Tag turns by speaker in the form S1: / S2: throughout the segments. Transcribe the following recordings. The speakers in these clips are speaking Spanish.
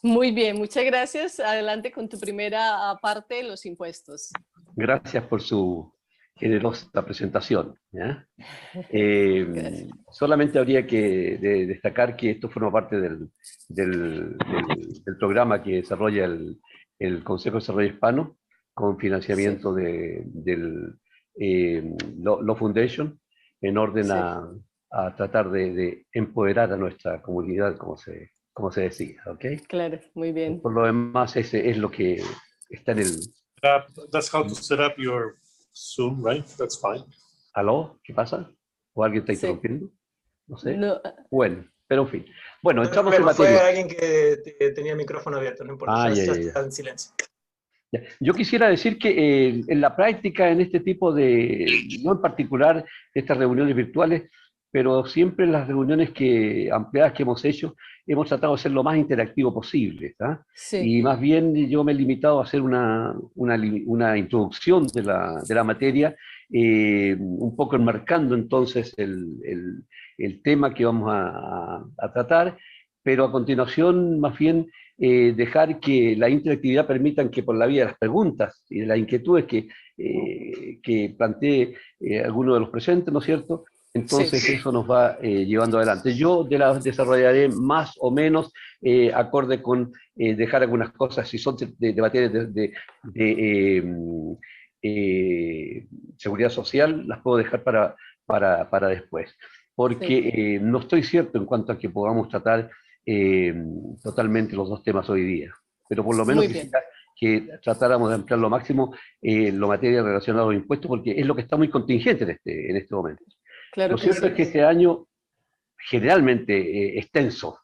S1: Muy bien, muchas gracias. Adelante con tu primera parte, los impuestos.
S2: Gracias por su generosa presentación, ¿ya?
S1: Gracias.
S2: Solamente habría que destacar que esto forma parte del programa que desarrolla el Consejo de Desarrollo Hispano con
S1: Sí,
S2: financiamiento del Law Foundation en orden
S1: sí,
S2: a tratar de empoderar a nuestra comunidad, como se decía, ¿ok?
S1: claro, muy bien.
S2: Por lo demás, ese es lo que está en el...
S3: That's how to set up your Zoom, right? That's fine.
S2: ¿Aló? ¿Qué pasa? ¿O alguien está
S1: Sí,
S2: interrumpiendo? No sé.
S1: no,
S2: Bueno, pero en fin. Bueno,
S4: No hay
S2: entramos en
S4: problema, fue
S2: materia.
S4: alguien que tenía el micrófono abierto, no importa,
S2: Ah,
S4: ya,
S2: ya,
S4: ya
S2: ya, ya.
S4: está en silencio.
S2: Ya. Yo quisiera decir que en la práctica, en este tipo de, no en particular estas reuniones virtuales, pero siempre en las reuniones ampliadas que hemos hecho, hemos tratado de ser lo más interactivo posible, ¿tá?
S1: sí,
S2: Y más bien yo me he limitado a hacer una introducción de la materia, un poco enmarcando entonces el tema que vamos a tratar, pero a continuación más bien dejar que la interactividad permitan que por la vía de las preguntas y de las inquietudes que plantee alguno de los presentes, ¿no es cierto?
S1: sí,
S2: Entonces eso nos va llevando adelante. Yo las desarrollaré más o menos acorde con dejar algunas cosas, si son de materia de, seguridad social, las puedo dejar para después.
S1: sí.
S2: Porque no estoy cierto en cuanto a que podamos tratar eh, totalmente los dos temas hoy día. Pero por lo menos
S1: Muy bien,
S2: quisiera que tratáramos de ampliar lo máximo lo materia relacionada a los impuestos, porque es lo que está muy contingente en este momento. Lo
S1: claro que
S2: cierto
S1: sí.
S2: es que este año generalmente extenso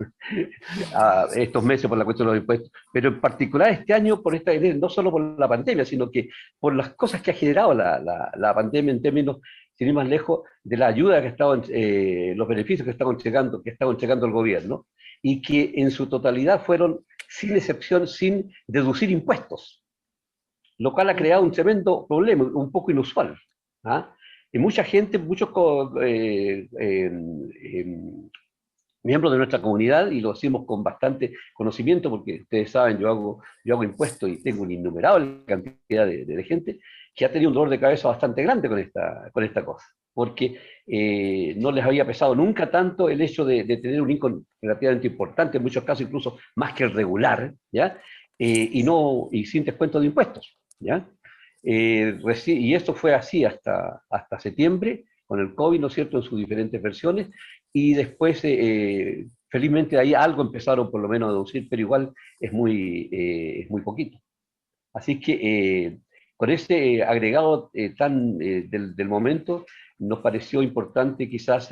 S2: a estos meses por la cuestión de los impuestos, pero en particular este año por no solo por la pandemia, sino que por las cosas que ha generado la pandemia en términos, sin ir más lejos, de la ayuda que ha estado, los beneficios que que está entregando el gobierno, y que en su totalidad fueron, sin excepción, sin deducir impuestos, lo cual ha creado un
S1: Ujú.
S2: tremendo problema, un poco inusual. ¿Ah? Y mucha gente, miembros de nuestra comunidad, y lo hacemos con bastante conocimiento, porque ustedes saben, yo hago impuestos y tengo una innumerable cantidad de gente que ha tenido un dolor de cabeza bastante grande con esta cosa, porque no les había pesado nunca tanto el hecho de tener un income relativamente importante, en muchos casos incluso más que el regular, ¿ya? Y sin descuento de impuestos, ¿ya? Y esto fue así hasta septiembre, con el COVID, ¿no es cierto?, en sus diferentes versiones, y después, felizmente, ahí algo empezaron por lo menos a deducir, pero igual es muy poquito. Así que con ese agregado del momento, nos pareció importante quizás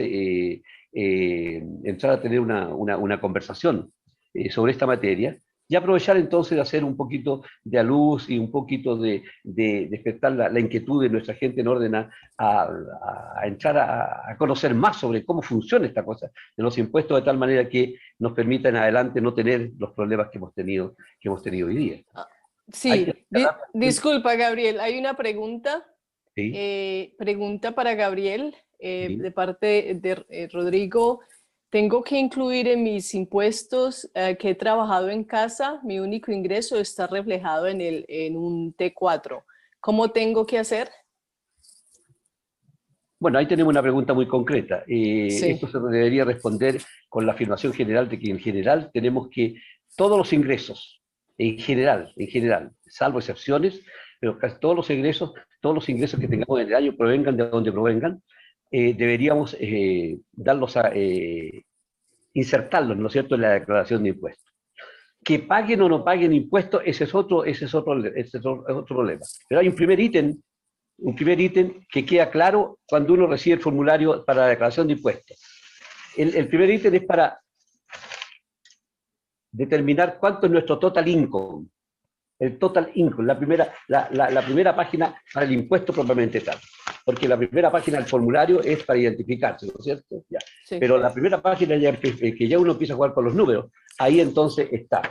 S2: entrar a tener una conversación sobre esta materia y aprovechar entonces de hacer un poquito de a luz y un poquito de despertar la inquietud de nuestra gente en orden a entrar a conocer más sobre cómo funciona esta cosa de los impuestos, de tal manera que nos permita en adelante no tener los problemas que hemos tenido hoy día. Hay que
S1: Sí,
S2: aclarar también,
S1: disculpa, Gabriel, hay una pregunta.
S2: sí,
S1: Pregunta para Gabriel,
S2: sí.
S1: de parte de Rodrigo. ¿Tengo que incluir en mis impuestos que he trabajado en casa? Mi único ingreso está reflejado en un T4. ¿Cómo tengo que hacer?
S2: Bueno, ahí tenemos una pregunta muy concreta.
S1: Sí,
S2: Esto se debería responder con la afirmación general de que en general tenemos que todos los ingresos, en general, salvo excepciones, pero casi todos los ingresos que tengamos en el año, provengan de donde provengan, deberíamos insertarlos, ¿no es cierto?, en la declaración de impuestos. Que paguen o no paguen impuestos, ese es otro problema. Pero hay un primer ítem que queda claro cuando uno recibe el formulario para la declaración de impuestos. El primer ítem es para determinar cuánto es nuestro total income. El total income, la primera página para el impuesto propiamente tal. Porque la primera página del formulario es para identificarse, ¿no es cierto? Ya.
S1: sí.
S2: Pero la primera página que ya uno empieza a jugar con los números, ahí entonces está.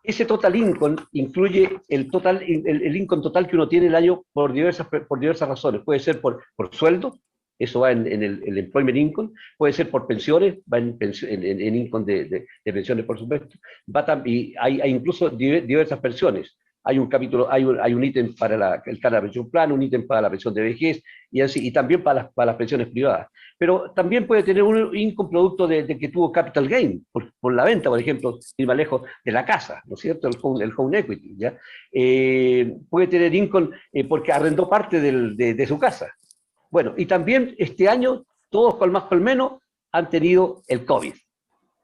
S2: Ese total income incluye el income total que uno tiene el año por diversas razones. Puede ser por sueldo, eso va en el employment income, puede ser por pensiones, va en income de pensiones, por supuesto, y hay incluso diversas pensiones. Hay un capítulo, hay un ítem para el Canada Pension Plan, un ítem para la pensión de vejez, y así, y también para las pensiones privadas. Pero también puede tener un income producto de que tuvo capital gain, por la venta, por ejemplo, ir más lejos, de la casa, ¿no es cierto? El home equity, ¿ya? Puede tener income porque arrendó parte de su casa. Bueno, y también este año, todos con más con menos, han tenido el COVID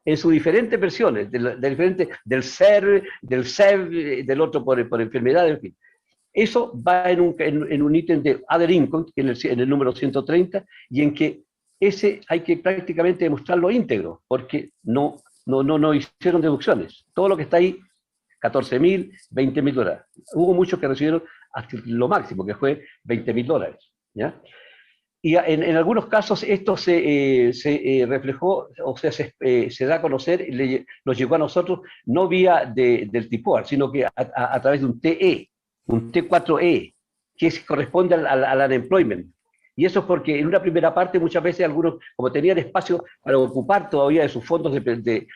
S2: en sus diferentes versiones, del SER, del SEV, del otro por enfermedad, en fin. Eso va en un ítem de Other Income, en el número 130, y en que ese hay que prácticamente demostrarlo íntegro, porque no hicieron deducciones. Todo lo que está ahí, 14.000, 20.000 dólares. Hubo muchos que recibieron hasta lo máximo, que fue 20.000 dólares, ¿ya? Y en algunos casos esto se reflejó, o sea, se da a conocer, nos llegó a nosotros no vía del TIPOAR, sino que a través de un TE, un T4E, que corresponde al unemployment. Y eso es porque en una primera parte muchas veces algunos, como tenían espacio para ocupar todavía de sus fondos del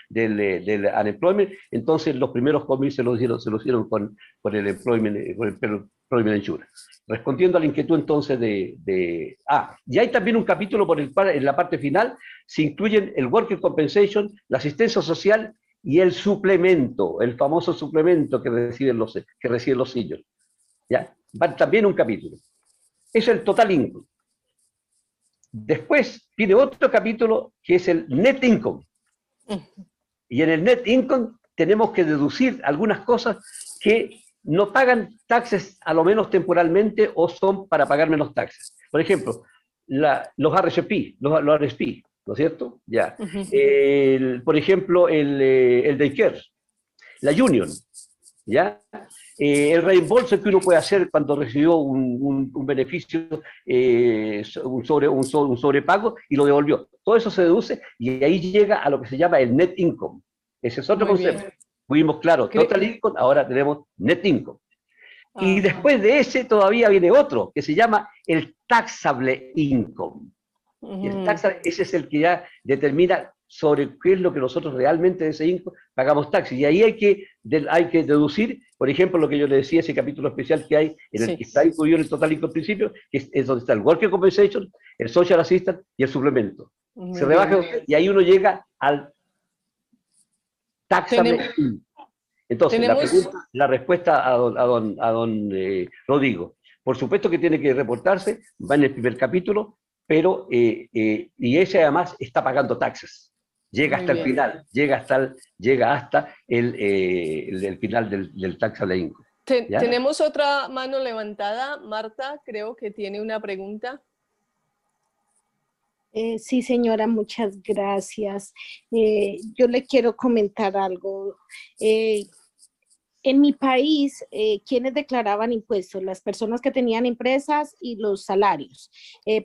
S2: unemployment, entonces los primeros comis se los dieron con el employment, con el employment insurance. Respondiendo a la inquietud entonces y hay también un capítulo en la parte final, se incluyen el worker compensation, la asistencia social y el suplemento, el famoso suplemento que reciben los seniors. ¿Ya? Va también un capítulo. Eso es el total income. Después viene otro capítulo que es el net income. Y en el net income tenemos que deducir algunas cosas que no pagan taxes a lo menos temporalmente o son para pagar menos taxes. Por ejemplo, los RSP, ¿no es cierto? Ya. Por ejemplo, el daycare, la union, ¿ya? El reembolso que uno puede hacer cuando recibió un beneficio, un sobrepago y lo devolvió. Todo eso se deduce y ahí llega a lo que se llama el net income. Ese es otro concepto. Fuimos claro, total income, ahora tenemos net income. Y después de ese todavía viene otro, que se llama el taxable income. Y ese es el que ya determina sobre qué es lo que nosotros realmente de ese income pagamos taxes. Y ahí hay que deducir, por ejemplo, lo que yo le decía, ese capítulo especial que hay, en el que está incluido en el total income principio, que es donde está el worker compensation, el social assistance y el suplemento. Se rebaja y ahí uno llega al taxable income. Entonces, la respuesta a don Rodrigo, por supuesto que tiene que reportarse, va en el primer capítulo, pero, y ese además está pagando taxes. Llega hasta el final, llega hasta el final del taxable income.
S1: Tenemos otra mano levantada. Marta, creo que tiene una pregunta.
S5: Sí, señora, muchas gracias. Yo le quiero comentar algo. En mi país, ¿quiénes declaraban impuestos? Las personas que tenían empresas y los salarios.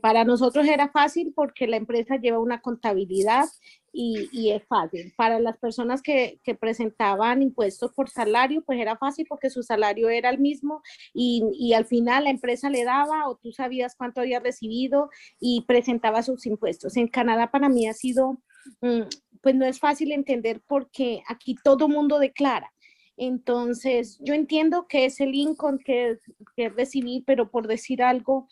S5: Para nosotros era fácil porque la empresa lleva una contabilidad y es fácil. Para las personas que presentaban impuestos por salario, pues era fácil porque su salario era el mismo y al final la empresa le daba o tú sabías cuánto había recibido y presentaba sus impuestos. En Canadá para mí ha sido, pues no es fácil entender porque aquí todo mundo declara. Entonces, yo entiendo que es el income que recibí, pero por decir algo,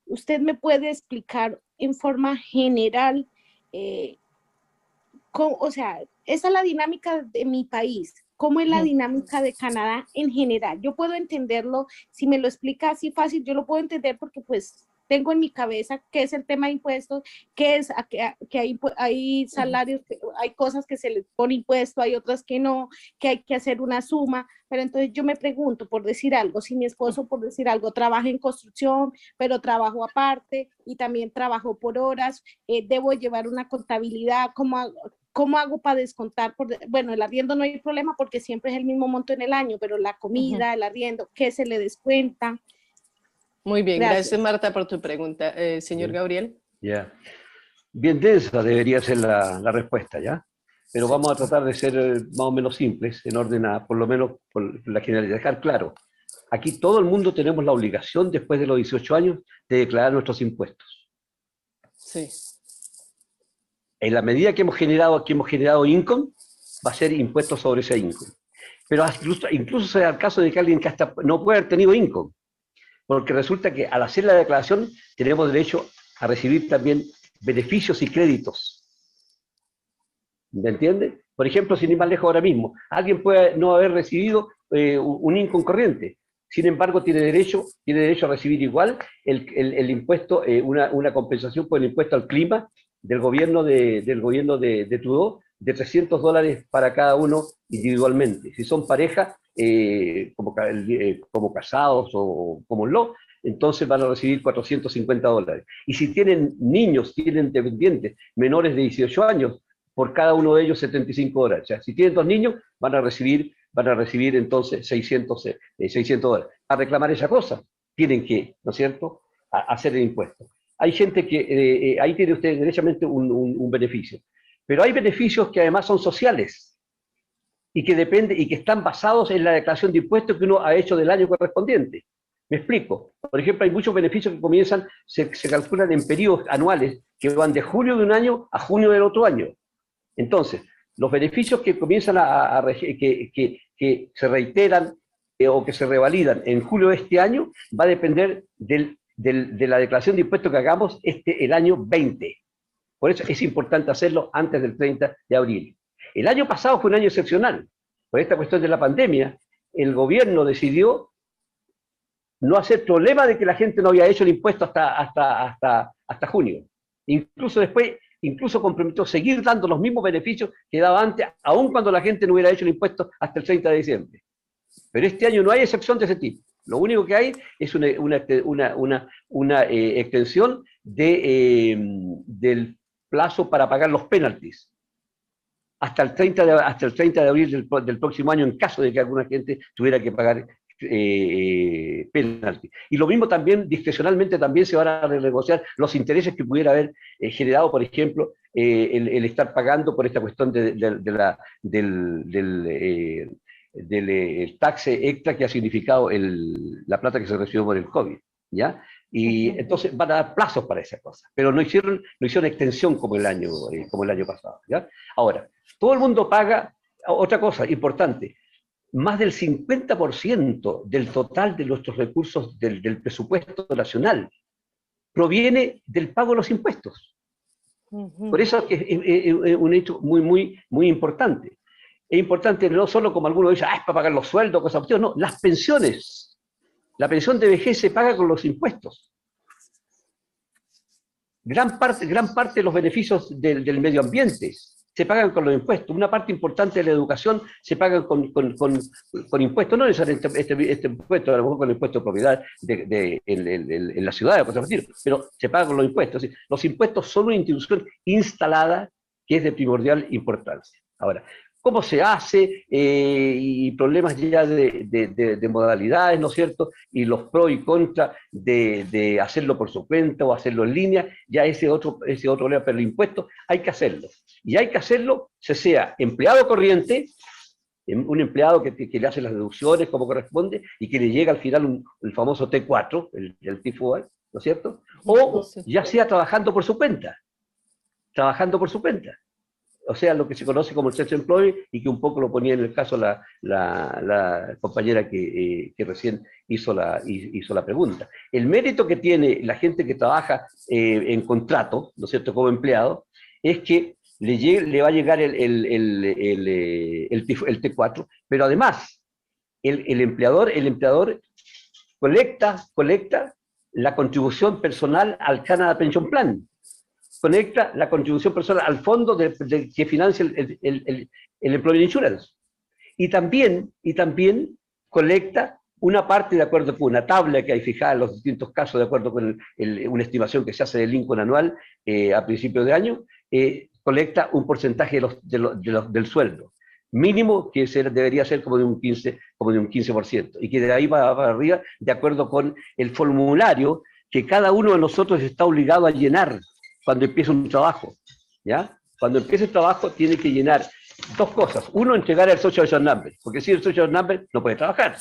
S5: ¿usted me puede explicar en forma general, o sea, esa es la dinámica de mi país? ¿Cómo es la dinámica de Canadá en general? Yo puedo entenderlo, si me lo explica así fácil, yo lo puedo entender porque pues tengo en mi cabeza qué es el tema de impuestos, qué es que hay salarios, hay cosas que se les pone impuesto, hay otras que no, que hay que hacer una suma, pero entonces yo me pregunto, por decir algo, si mi esposo, por decir algo, trabaja en construcción, pero trabajo aparte y también trabajo por horas, debo llevar una contabilidad, ¿cómo hago para descontar? Bueno, el arriendo no hay problema porque siempre es el mismo monto en el año, pero la comida, el arriendo, ¿qué se le descuenta?
S1: Muy bien, gracias Marta por tu pregunta. Señor Gabriel.
S2: Ya. Bien densa debería ser la respuesta, ¿ya? Pero vamos a tratar de ser más o menos simples, en orden a, por lo menos, por la generalidad. Dejar claro, aquí todo el mundo tenemos la obligación, después de los 18 años, de declarar nuestros impuestos.
S1: Sí.
S2: En la medida que hemos generado income, va a ser impuesto sobre ese income. Pero incluso se da el caso de que alguien que hasta no puede haber tenido income, porque resulta que al hacer la declaración tenemos derecho a recibir también beneficios y créditos. ¿Me entiende? Por ejemplo, sin ir más lejos ahora mismo, alguien puede no haber recibido un income corriente, sin embargo tiene derecho a recibir igual el impuesto, una compensación por el impuesto al clima del gobierno de Trudeau, de $300 para cada uno individualmente. Si son pareja, como casados o como no, entonces van a recibir $450. Y si tienen niños, tienen dependientes menores de 18 años, por cada uno de ellos $75. O sea, si tienen 2 niños, van a recibir entonces $600. A reclamar esa cosa, tienen que, ¿no es cierto?, hacer el impuesto. Hay gente que, ahí tiene usted derechamente un beneficio. Pero hay beneficios que además son sociales y que están basados en la declaración de impuestos que uno ha hecho del año correspondiente. Me explico. Por ejemplo, hay muchos beneficios que se calculan en periodos anuales que van de julio de un año a junio del otro año. Entonces, los beneficios que comienzan que se reiteran o que se revalidan en julio de este año va a depender de la declaración de impuestos que hagamos el año 20. Por eso es importante hacerlo antes del 30 de abril. El año pasado fue un año excepcional. Por esta cuestión de la pandemia, el gobierno decidió no hacer problema de que la gente no había hecho el impuesto hasta junio. Incluso comprometió seguir dando los mismos beneficios que daba antes, aun cuando la gente no hubiera hecho el impuesto hasta el 30 de diciembre. Pero este año no hay excepción de ese tipo. Lo único que hay es una extensión del plazo para pagar los penalties hasta el 30 de abril del próximo año, en caso de que alguna gente tuviera que pagar penalty. Y lo mismo también, discrecionalmente, también se van a renegociar los intereses que pudiera haber generado, por ejemplo, el estar pagando por esta cuestión del taxe extra que ha significado la plata que se recibió por el COVID, ¿ya? Y entonces van a dar plazos para esas cosas, pero no hicieron extensión como el año pasado, ¿ya? Ahora, todo el mundo paga, otra cosa importante, más del 50% del total de nuestros recursos del presupuesto nacional proviene del pago de los impuestos. Por eso es un hecho muy importante. Es importante no solo como algunos dicen, es para pagar los sueldos, cosas así, no, las pensiones. La pensión de vejez se paga con los impuestos. Gran parte de los beneficios del medio ambiente se pagan con los impuestos. Una parte importante de la educación se paga con impuestos, no necesariamente este impuesto, a lo mejor con el impuesto de propiedad en la ciudad, pero se paga con los impuestos. Los impuestos son una institución instalada que es de primordial importancia. Ahora, ¿cómo se hace? Y problemas ya de modalidades, ¿no es cierto? Y los pros y contras de hacerlo por su cuenta o hacerlo en línea, ya ese otro problema, pero el impuesto hay que hacerlo. Y hay que hacerlo, sea empleado corriente, un empleado que le hace las deducciones como corresponde y que le llega al final el famoso T4, el T4, ¿no es cierto? O ya sea trabajando por su cuenta. O sea, lo que se conoce como el self-employed y que un poco lo ponía en el caso la compañera que recién hizo la pregunta. El mérito que tiene la gente que trabaja en contrato, ¿no es cierto?, como empleado, es que le va a llegar el T4, pero además el empleador colecta la contribución personal al Canada Pension Plan, conecta la contribución personal al fondo que financia el Employee Insurance. Y también colecta una parte de acuerdo con una tabla que hay fijada en los distintos casos, de acuerdo con una estimación que se hace del Lincoln anual a principios de año, colecta un porcentaje del sueldo mínimo que debería ser como de un 15%, y que de ahí va para arriba de acuerdo con el formulario que cada uno de nosotros está obligado a llenar cuando empieza un trabajo, ¿ya? Cuando empieza el trabajo tiene que llenar 2 cosas. Uno, entregar el Social Number, porque sin el Social Number no puede trabajar,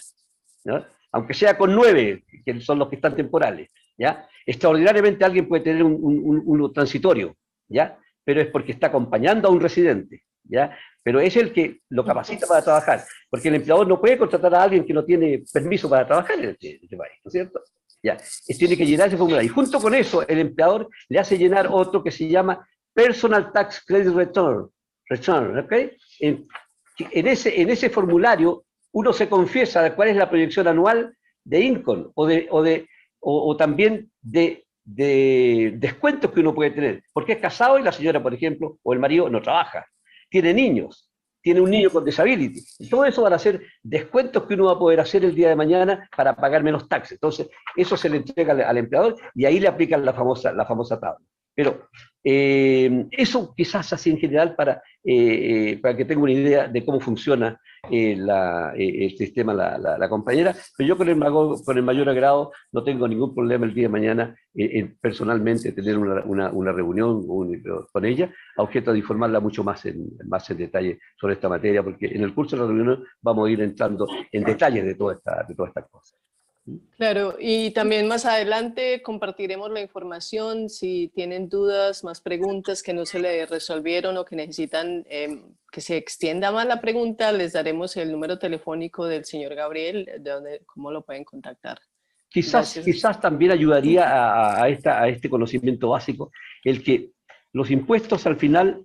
S2: ¿no? Aunque sea con 9, que son los que están temporales. ¿ya? Extraordinariamente alguien puede tener uno transitorio, ¿ya? Pero es porque está acompañando a un residente, ¿ya? Pero es el que lo capacita para trabajar, porque el empleador no puede contratar a alguien que no tiene permiso para trabajar en este país, ¿no es cierto? Ya, tiene que llenar ese formulario. Y junto con eso, el empleador le hace llenar otro que se llama Personal Tax Credit Return, ¿ok? En ese formulario, uno se confiesa de cuál es la proyección anual de income o también de descuentos que uno puede tener, porque es casado y la señora, por ejemplo, o el marido no trabaja, tiene niños, tiene un niño con disability. Todo eso van a ser descuentos que uno va a poder hacer el día de mañana para pagar menos taxes. Entonces, eso se le entrega al empleador y ahí le aplican la famosa tabla. Pero eso quizás así en general para que tenga una idea de cómo funciona el sistema la compañera, pero yo con el mayor agrado no tengo ningún problema el día de mañana personalmente tener una reunión con ella, a objeto de informarla mucho más en detalle sobre esta materia, porque en el curso de la reunión vamos a ir entrando en detalles de todas estas cosas.
S1: Claro, y también más adelante compartiremos la información. Si tienen dudas, más preguntas que no se le resolvieron o que necesitan que se extienda más la pregunta, les daremos el número telefónico del señor Gabriel, cómo lo pueden contactar.
S2: Quizás también ayudaría a este conocimiento básico el que los impuestos al final,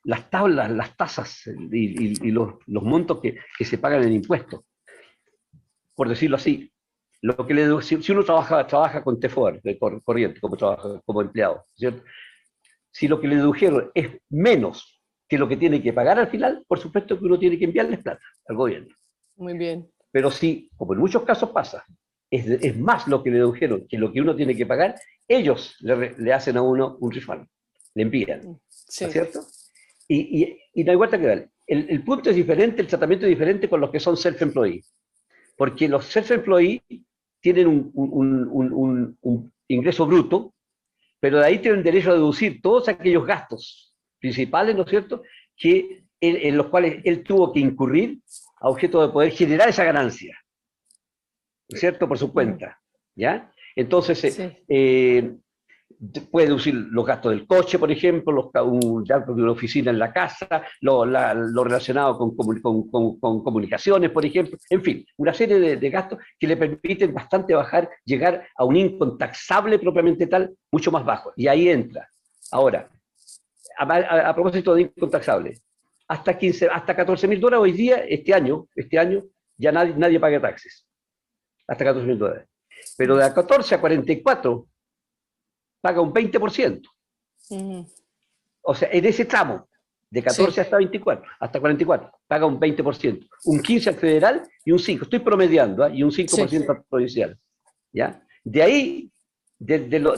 S2: las tablas, las tasas y los montos que se pagan en impuestos, por decirlo así, lo que si uno trabaja con TFOR, de corriente, como empleado, ¿cierto? Si lo que le dedujeron es menos que lo que tiene que pagar al final, por supuesto que uno tiene que enviarles plata al gobierno.
S1: Muy bien.
S2: Pero si, como en muchos casos pasa, es más lo que le dedujeron que lo que uno tiene que pagar, ellos le hacen a uno un refund, le envían,
S1: Sí.
S2: ¿no es cierto? Y no hay vuelta que darle. El punto es diferente, el tratamiento es diferente con los que son self-employed, porque los self-employed tienen un ingreso bruto, pero de ahí tienen derecho a deducir todos aquellos gastos principales, ¿no es cierto?, en los cuales él tuvo que incurrir a objeto de poder generar esa ganancia, ¿no es cierto?, por su cuenta, ¿ya? Entonces, sí. Puede deducir los gastos del coche, por ejemplo, un gasto de una oficina en la casa, lo relacionado con comunicaciones, por ejemplo, en fin, una serie de gastos que le permiten bastante llegar a un income taxable propiamente tal, mucho más bajo. Y ahí entra. Ahora, a propósito de income taxable, hasta $14.000 hoy día, este año, ya nadie paga taxes. Hasta $14.000. Pero de 14 a 44, paga un 20%. O sea, en ese tramo, de 14 hasta 24, hasta 44, paga un 20%. Un 15% al federal y un 5%. Estoy promediando, y un 5% al provincial. ¿Ya? De ahí, de los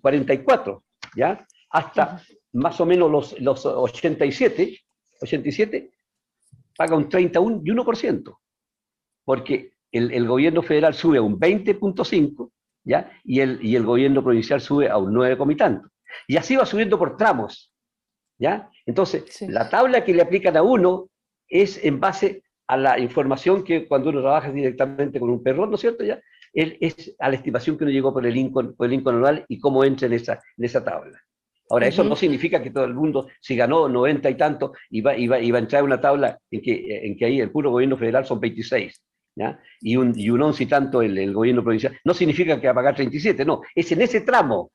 S2: 44, ¿ya? Hasta más o menos los 87, paga un 31 y 1%. Porque el gobierno federal sube a un 20.5%, ¿ya? Y el gobierno provincial sube a un 9 y tanto. Y así va subiendo por tramos, ¿ya? Entonces, sí. La tabla que le aplican a uno es en base a la información que cuando uno trabaja directamente con un perro, ¿no es cierto? ¿Ya? Es a la estimación que uno llegó por el income anual y cómo entra en esa tabla. Ahora, eso no significa que todo el mundo, si ganó 90 y tanto, iba a entrar en una tabla en que ahí el puro gobierno federal son 26. ¿Ya? Y un 11 y tanto el gobierno provincial, no significa que va a pagar 37, no, es en ese tramo,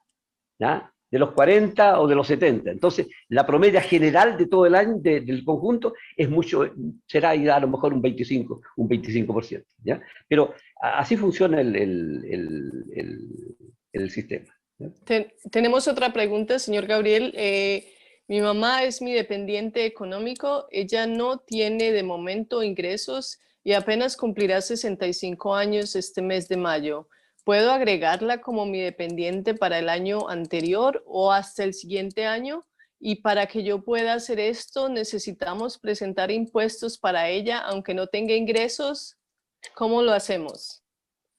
S2: ¿ya? De los 40 o de los 70. Entonces, la promedia general de todo el año, del conjunto, será a lo mejor un 25%, ¿ya? Pero así funciona el sistema.
S1: Tenemos otra pregunta, señor Gabriel. Mi mamá es mi dependiente económico, ella no tiene de momento ingresos y apenas cumplirá 65 años este mes de mayo. ¿Puedo agregarla como mi dependiente para el año anterior o hasta el siguiente año? Y para que yo pueda hacer esto, ¿necesitamos presentar impuestos para ella aunque no tenga ingresos? ¿Cómo lo hacemos?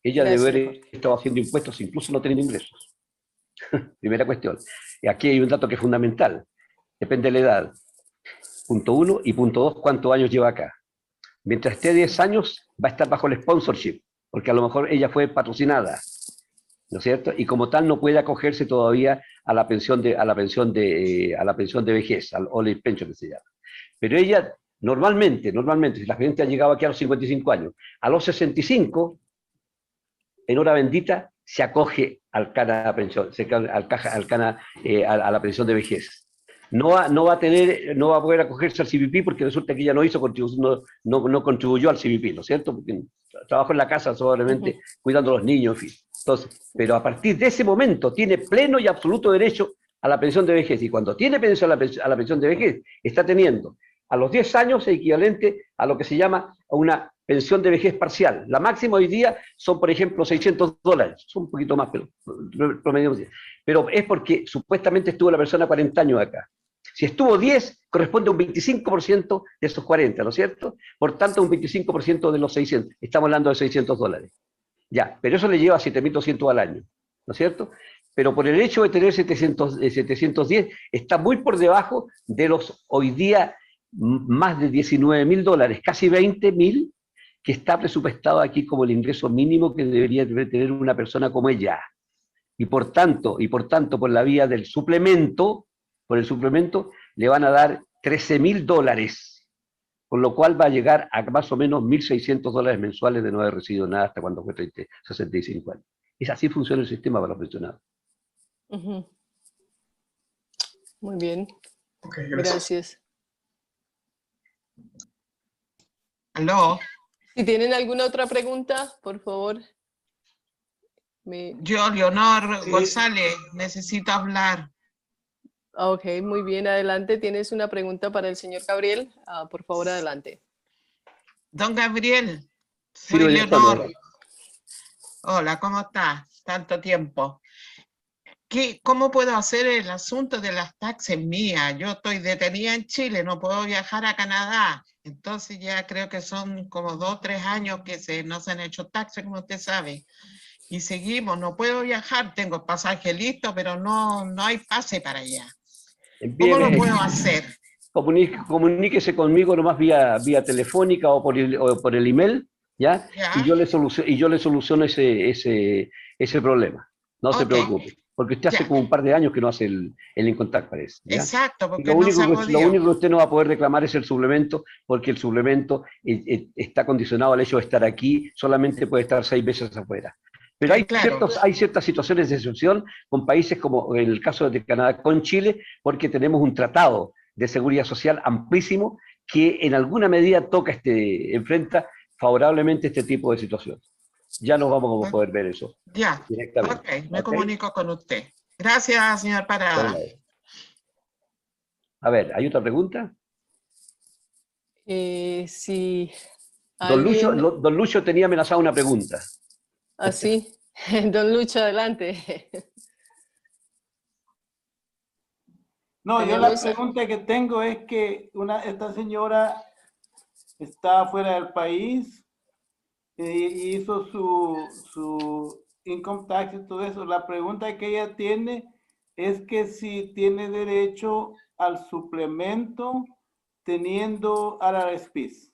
S2: Ella debe haber estado haciendo impuestos incluso no teniendo ingresos. Primera cuestión. Y aquí hay un dato que es fundamental. Depende de la edad. Punto 1 y punto 2, ¿cuántos años lleva acá? Mientras esté 10 años, va a estar bajo el sponsorship, porque a lo mejor ella fue patrocinada, ¿no es cierto? Y como tal no puede acogerse todavía a la pensión de vejez, al old age pension que se llama. Pero ella, normalmente, si la gente ha llegado aquí a los 55 años, a los 65, en hora bendita, se acoge al cana pensión, a la pensión de vejez. No va a poder acogerse al CBP porque resulta que ella no hizo contribución, no contribuyó al CBP, ¿no es cierto? Porque trabajó en la casa solamente cuidando a los niños, en fin. Entonces, pero a partir de ese momento tiene pleno y absoluto derecho a la pensión de vejez. Y cuando tiene pensión a la pensión de vejez, está teniendo a los 10 años equivalente a lo que se llama una pensión de vejez parcial. La máxima hoy día son, por ejemplo, $600. Son un poquito más, pero promedio. Pero es porque supuestamente estuvo la persona 40 años acá. Si estuvo 10, corresponde a un 25% de esos 40, ¿no es cierto? Por tanto, un 25% de los 600. Estamos hablando de $600. Ya, pero eso le lleva a 7.200 al año, ¿no es cierto? Pero por el hecho de tener 710, está muy por debajo de los hoy día más de $19.000, casi 20.000, que está presupuestado aquí como el ingreso mínimo que debería tener una persona como ella. Y por tanto, por la vía del suplemento, por el suplemento, le van a dar $13.000, con lo cual va a llegar a más o menos $1.600 mensuales de no haber recibido nada hasta cuando fue 65 años. Es así funciona el sistema para los pensionados.
S1: Muy bien.
S6: Okay,
S1: gracias.
S6: Aló.
S1: Si tienen alguna otra pregunta, por favor.
S6: Yo, Leonor González, necesito hablar.
S1: Ok, muy bien, adelante. ¿Tienes una pregunta para el señor Gabriel? Por favor, adelante.
S6: Don Gabriel, soy Leonor. Hola, ¿cómo estás? Tanto tiempo. ¿Cómo puedo hacer el asunto de las taxes mías? Yo estoy detenida en Chile, no puedo viajar a Canadá. Entonces ya creo que son como 2 o 3 años que no se han hecho taxes, como usted sabe. Y seguimos, no puedo viajar, tengo pasaje listo, pero no hay pase para allá. ¿Cómo lo puedo hacer?
S2: Comuníquese conmigo nomás vía telefónica o por el email, ¿ya? Y yo le soluciono ese problema. No se preocupe. Porque usted hace como un par de años que no hace el InContact, parece. ¿Ya?
S6: Exacto, porque
S2: lo único que usted no va a poder reclamar es el suplemento, porque el suplemento está condicionado al hecho de estar aquí, solamente puede estar 6 veces afuera. Pero hay ciertas situaciones de excepción con países como el caso de Canadá con Chile, porque tenemos un tratado de seguridad social amplísimo que en alguna medida enfrenta favorablemente este tipo de situaciones. Ya no vamos a poder ver eso.
S6: Ya, directamente. Me comunico con usted. Gracias, señor Parada.
S2: A ver, ¿hay otra pregunta?
S1: Sí.
S2: Don Lucho tenía amenazado una pregunta.
S1: Sí. Don Lucho, adelante.
S7: No, yo la pregunta que tengo es que esta señora está fuera del país, hizo su income tax y todo eso. La pregunta que ella tiene es que si tiene derecho al suplemento teniendo RRSPs.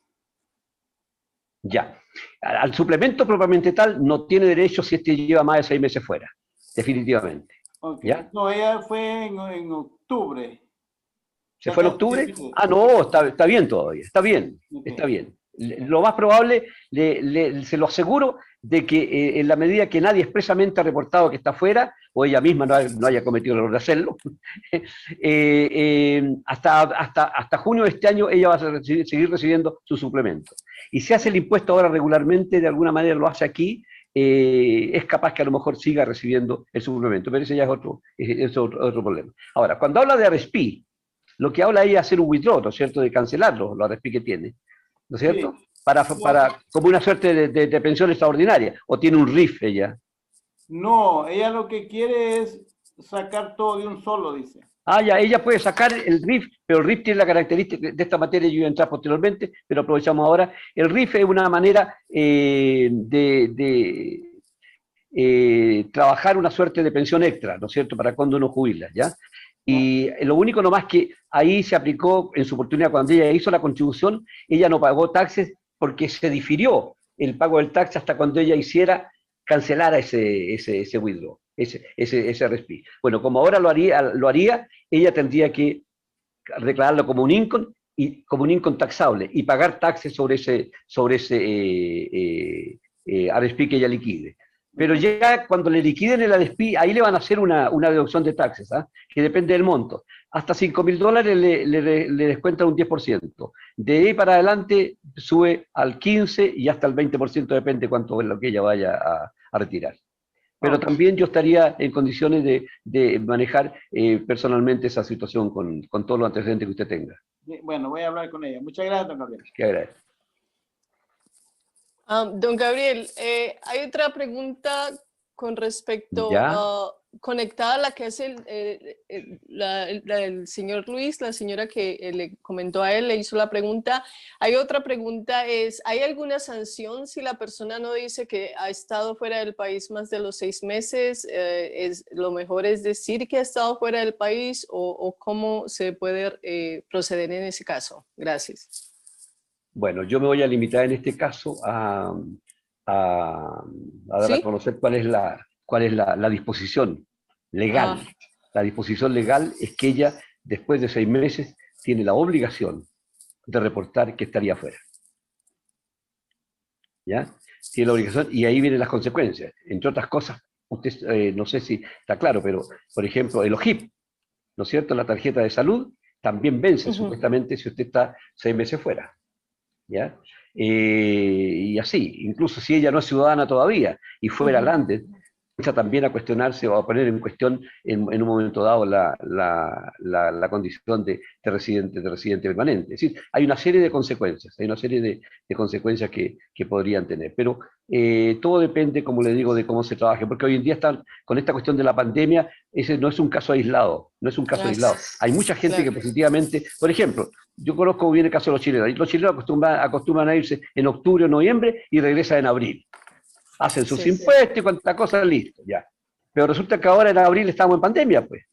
S2: Ya. Al suplemento propiamente tal no tiene derecho si lleva más de 6 meses fuera, definitivamente.
S7: Okay. ¿Ya? No, ella fue en octubre.
S2: ¿Se fue en octubre? No, está bien todavía, está bien, está bien. Lo más probable, se lo aseguro, de que en la medida que nadie expresamente ha reportado que está fuera, o ella misma no haya cometido el error de hacerlo, hasta junio de este año ella va a seguir recibiendo su suplemento. Y si hace el impuesto ahora regularmente, de alguna manera lo hace aquí, es capaz que a lo mejor siga recibiendo el suplemento, pero ese ya es otro problema. Ahora, cuando habla de RSP, lo que habla ella es hacer un withdraw, ¿no es cierto?, de cancelar los RSP que tiene, ¿no es cierto? Sí. Como una suerte de pensión extraordinaria, o tiene un RIF ella.
S7: No, ella lo que quiere es sacar todo de un solo, dice.
S2: Ya, ella puede sacar el RIF, pero el RIF tiene la característica, de esta materia yo voy a entrar posteriormente, pero aprovechamos ahora. El RIF es una manera trabajar una suerte de pensión extra, ¿no es cierto?, para cuando uno jubila, ¿ya? Y lo único nomás que ahí se aplicó en su oportunidad, cuando ella hizo la contribución, ella no pagó taxes porque se difirió el pago del tax hasta cuando ella hiciera cancelara ese withdraw, ese RSP. Bueno, como ahora lo haría, ella tendría que declararlo como un income taxable y pagar taxes sobre ese RSP que ella liquide. Pero ya cuando le liquiden el RSP, ahí le van a hacer una deducción de taxes, que depende del monto. Hasta $5.000 le descuentan un 10%. De ahí para adelante sube al 15% y hasta el 20%, depende cuánto es lo que ella vaya a retirar. Pero también yo estaría en condiciones de manejar personalmente esa situación con todos los antecedentes que usted tenga.
S7: Bueno, voy a hablar con ella. Muchas gracias, don Gabriel.
S2: Qué agradezco.
S1: Don Gabriel, hay otra pregunta con respecto
S2: ¿Ya?
S1: conectada a la que hace el señor Luis, la señora que le comentó a él, le hizo la pregunta. Hay otra pregunta, ¿hay alguna sanción si la persona no dice que ha estado fuera del país más de los 6 meses? ¿Lo mejor es decir que ha estado fuera del país o cómo se puede proceder en ese caso? Gracias.
S2: Bueno, yo me voy a limitar en este caso a dar
S1: ¿Sí?
S2: a conocer cuál es la disposición legal. La disposición legal es que ella, después de 6 meses, tiene la obligación de reportar que estaría fuera. ¿Ya? Tiene la obligación y ahí vienen las consecuencias. Entre otras cosas, usted no sé si está claro, pero por ejemplo, el OJIP, ¿no es cierto? La tarjeta de salud también vence supuestamente si usted está 6 meses fuera. ¿Ya? Y así, incluso si ella no es ciudadana todavía y fuera landed, comienza también a cuestionarse o a poner en cuestión en un momento dado la condición de residente permanente. Es decir, hay una serie de consecuencias, de consecuencias que podrían tener. Pero todo depende, como le digo, de cómo se trabaje, porque hoy en día están con esta cuestión de la pandemia, ese no es un caso aislado, Hay mucha gente que positivamente, por ejemplo, yo conozco bien el caso de los chilenos, y los chilenos acostumbran a irse en octubre o noviembre y regresan en abril. Hacen sus impuestos y cuánta cosa, listo, ya. Pero resulta que ahora en abril estamos en pandemia, pues.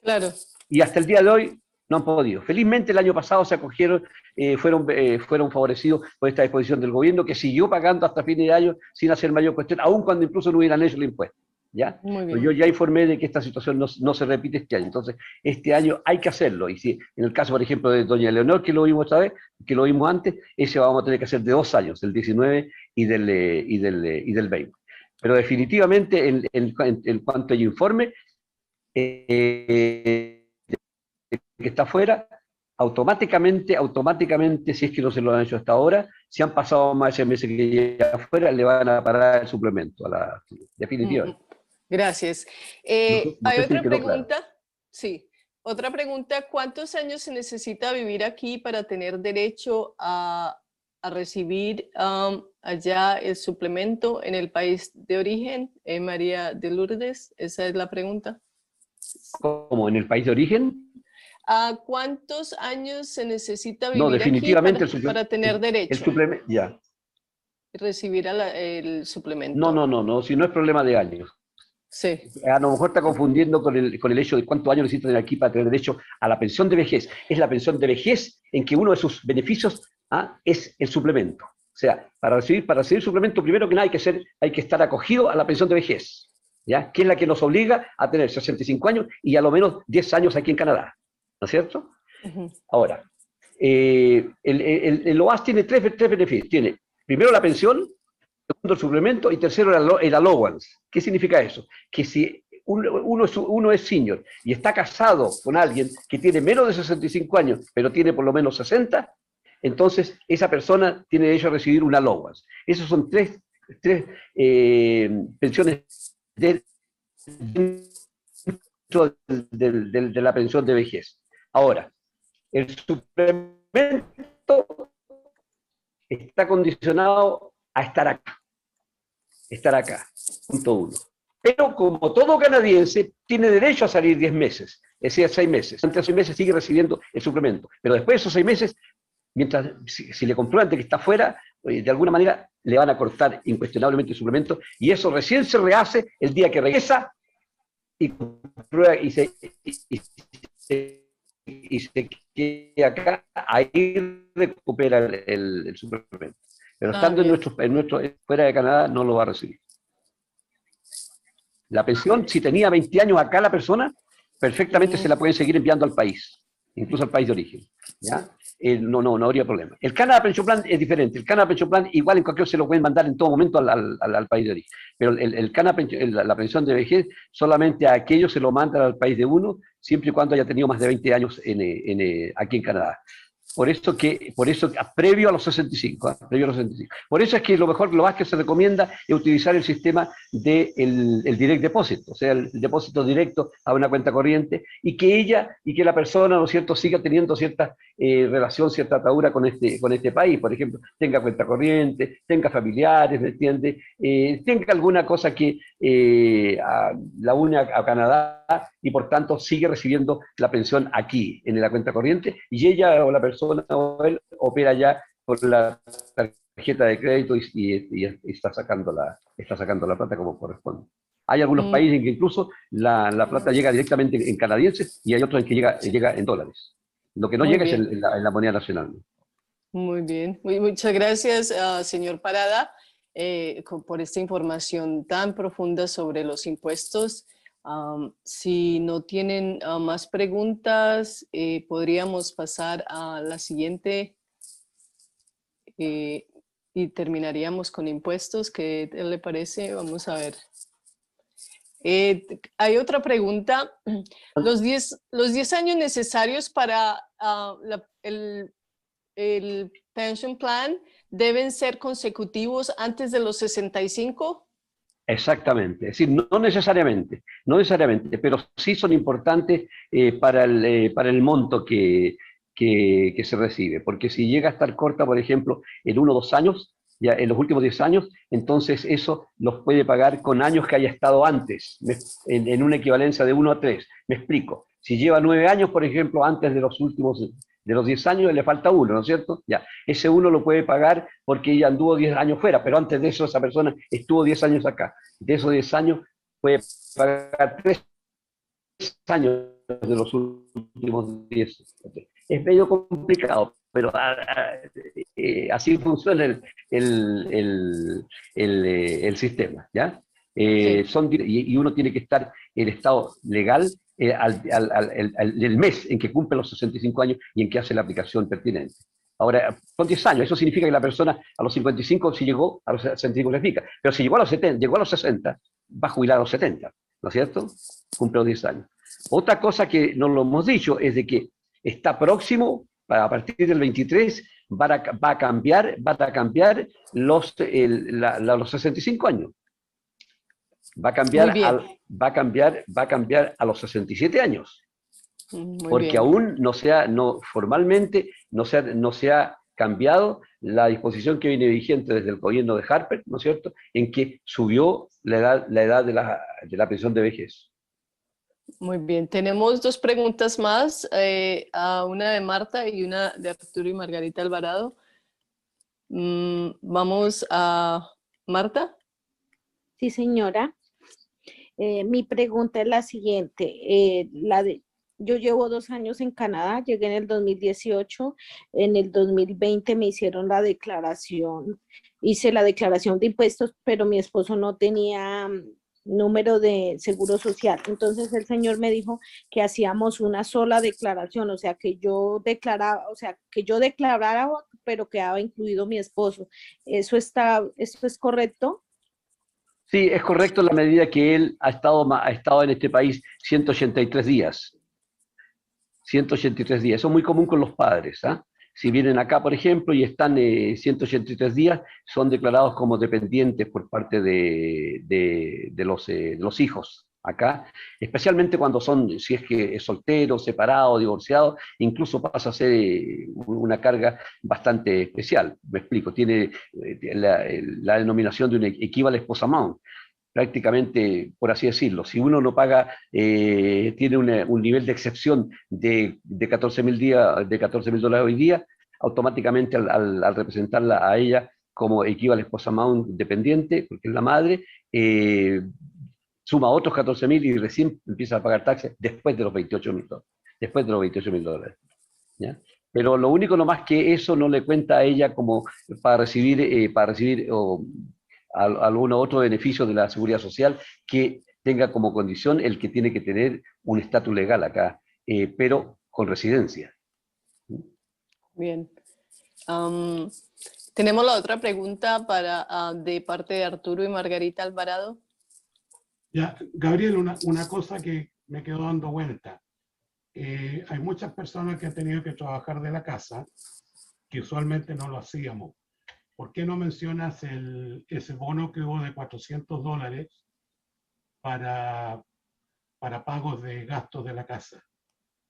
S1: Claro.
S2: Y hasta el día de hoy no han podido. Felizmente el año pasado se acogieron, fueron favorecidos por esta disposición del gobierno que siguió pagando hasta fin de año sin hacer mayor cuestión, aun cuando incluso no hubieran hecho el impuesto. ¿Ya? Pero yo ya informé de que esta situación no se repite este año. Entonces, este año hay que hacerlo. Y si en el caso, por ejemplo, de doña Leonor, que lo vimos esta vez, que lo vimos antes, ese vamos a tener que hacer de 2 años, del 19 y del 20. Pero definitivamente, en cuanto hay informe, que está fuera, automáticamente, si es que no se lo han hecho hasta ahora, si han pasado más de 6 meses que ya afuera, le van a parar el suplemento, definitivamente.
S1: Gracias. ¿Hay otra pregunta? Claro. Sí. Otra pregunta, ¿cuántos años se necesita vivir aquí para tener derecho a recibir allá el suplemento en el país de origen? María de Lourdes, esa es la pregunta.
S2: ¿Cómo? ¿En el país de origen?
S1: ¿Cuántos años se necesita vivir
S2: definitivamente
S1: aquí para tener derecho?
S2: El suplemento, ya.
S1: Recibir el suplemento.
S2: No, si no es problema de años.
S1: Sí.
S2: A lo mejor está confundiendo con el hecho de cuántos años necesita tener aquí para tener derecho a la pensión de vejez. Es la pensión de vejez en que uno de sus beneficios es el suplemento. O sea, para recibir suplemento, primero que nada hay que estar acogido a la pensión de vejez, ¿ya? Que es la que nos obliga a tener 65 años y a lo menos 10 años aquí en Canadá. ¿No es cierto? Ahora, el OAS tiene tres beneficios. Tiene primero la pensión, segundo el suplemento y tercero el allowance. ¿Qué significa eso? Que si uno es senior y está casado con alguien que tiene menos de 65 años, pero tiene por lo menos 60, entonces esa persona tiene derecho a recibir un allowance. Esos son tres pensiones de la pensión de vejez. Ahora, el suplemento está condicionado a estar acá, punto 1. Pero como todo canadiense, tiene derecho a salir 10 meses, es decir, 6 meses. Antes de 6 meses sigue recibiendo el suplemento. Pero después de esos 6 meses, si le comprueban que está fuera, de alguna manera le van a cortar incuestionablemente el suplemento, y eso recién se rehace el día que regresa y comprueba y se queda acá, ahí recupera el suplemento. Pero estando fuera de Canadá no lo va a recibir. La pensión, si tenía 20 años acá la persona, perfectamente se la pueden seguir enviando al país, incluso al país de origen, ¿ya? No habría problema. El Canada Pension Plan es diferente. El Canada Pension Plan, igual en cualquier se lo pueden mandar en todo momento al país de origen. Pero la pensión de vejez, solamente a aquellos se lo mandan al país de uno, siempre y cuando haya tenido más de 20 años aquí en Canadá. Por eso, previo a los 65, ¿eh? Previo a los 65. Por eso es que lo más que se recomienda es utilizar el sistema del el direct deposit, o sea, el depósito directo a una cuenta corriente, y que la persona, ¿no es cierto?, siga teniendo cierta relación, cierta atadura con este país. Por ejemplo, tenga cuenta corriente, tenga familiares, ¿me entiende? Tenga alguna cosa que la une a Canadá, y por tanto sigue recibiendo la pensión aquí, en la cuenta corriente, y ella o la persona o él opera ya con la tarjeta de crédito y está sacando la plata como corresponde. Hay algunos países en que incluso la plata llega directamente en canadienses, y hay otros en que llega en dólares. Lo que no
S1: Muy
S2: llega
S1: bien.
S2: es en la moneda nacional.
S1: Muy bien. Muchas gracias, señor Parada, por esta información tan profunda sobre los impuestos. Si no tienen más preguntas, podríamos pasar a la siguiente y terminaríamos con impuestos. ¿Qué le parece? Vamos a ver. Hay otra pregunta. Los 10 años necesarios para el pension plan deben ser consecutivos antes de los 65.
S2: Exactamente, es decir, no necesariamente, pero sí son importantes para el monto que se recibe, porque si llega a estar corta, por ejemplo, en 1 o 2 años, ya en los últimos 10 años, entonces eso los puede pagar con años que haya estado antes, en una equivalencia de 1 a 3. Me explico. Si lleva 9 años, por ejemplo, antes de los 10 años, le falta 1, ¿no es cierto? Ya, ese 1 lo puede pagar porque ella anduvo 10 años fuera, pero antes de eso esa persona estuvo 10 años acá. De esos 10 años puede pagar 3 años de los últimos 10. Es medio complicado, pero así funciona el sistema, ¿ya?
S1: Sí.
S2: Y uno tiene que estar en estado legal el mes en que cumple los 65 años y en que hace la aplicación pertinente. Ahora, son 10 años, eso significa que la persona a los 55, si llegó, a los 65 le explica, pero si llegó a los 70, llegó a los 60, va a jubilar a los 70, ¿no es cierto? Cumple los 10 años. Otra cosa que no lo hemos dicho es de que está próximo, a partir del 23, va a cambiar los 65 años. Va a cambiar a los 67 años.
S1: Muy
S2: Porque
S1: bien.
S2: aún formalmente no se ha cambiado la disposición que viene vigente desde el gobierno de Harper, ¿no es cierto?, en que subió la edad de la pensión de vejez.
S1: Muy bien, tenemos 2 preguntas más, una de Marta y una de Arturo y Margarita Alvarado. Vamos a Marta.
S5: Sí, señora. Mi pregunta es la siguiente. Yo llevo 2 años en Canadá, llegué en el 2018, en el 2020 me hicieron hice la declaración de impuestos, pero mi esposo no tenía número de seguro social. Entonces el señor me dijo que hacíamos una sola declaración, o sea, que yo declarara, pero quedaba incluido mi esposo. ¿Eso es correcto?
S2: Sí, es correcto en la medida que él ha estado en este país 183 días. 183 días. Eso es muy común con los padres, ¿ah? Si vienen acá, por ejemplo, y están 183 días, son declarados como dependientes por parte de los hijos acá, especialmente cuando si es que es soltero, separado, divorciado, incluso pasa a ser una carga bastante especial. Me explico, tiene la denominación de un equivalent spousal amount. Prácticamente, por así decirlo, si uno no paga, tiene un nivel de excepción de 14.000 dólares hoy día, automáticamente al representarla a ella como equivalent spousal amount dependiente, porque es la madre, suma otros 14.000 y recién empieza a pagar taxes después de los 28.000 dólares. Después de los 28.000 dólares. ¿Ya? Pero lo único nomás que eso no le cuenta a ella como para recibir algún otro beneficio de la seguridad social que tenga como condición el que tiene que tener un estatus legal acá, pero con residencia.
S1: Bien. Tenemos la otra pregunta de parte de Arturo y Margarita Alvarado.
S8: Ya, Gabriel, una cosa que me quedó dando vuelta. Hay muchas personas que han tenido que trabajar de la casa, que usualmente no lo hacíamos. ¿Por qué no mencionas ese bono que hubo de $400 para pagos de gastos de la casa?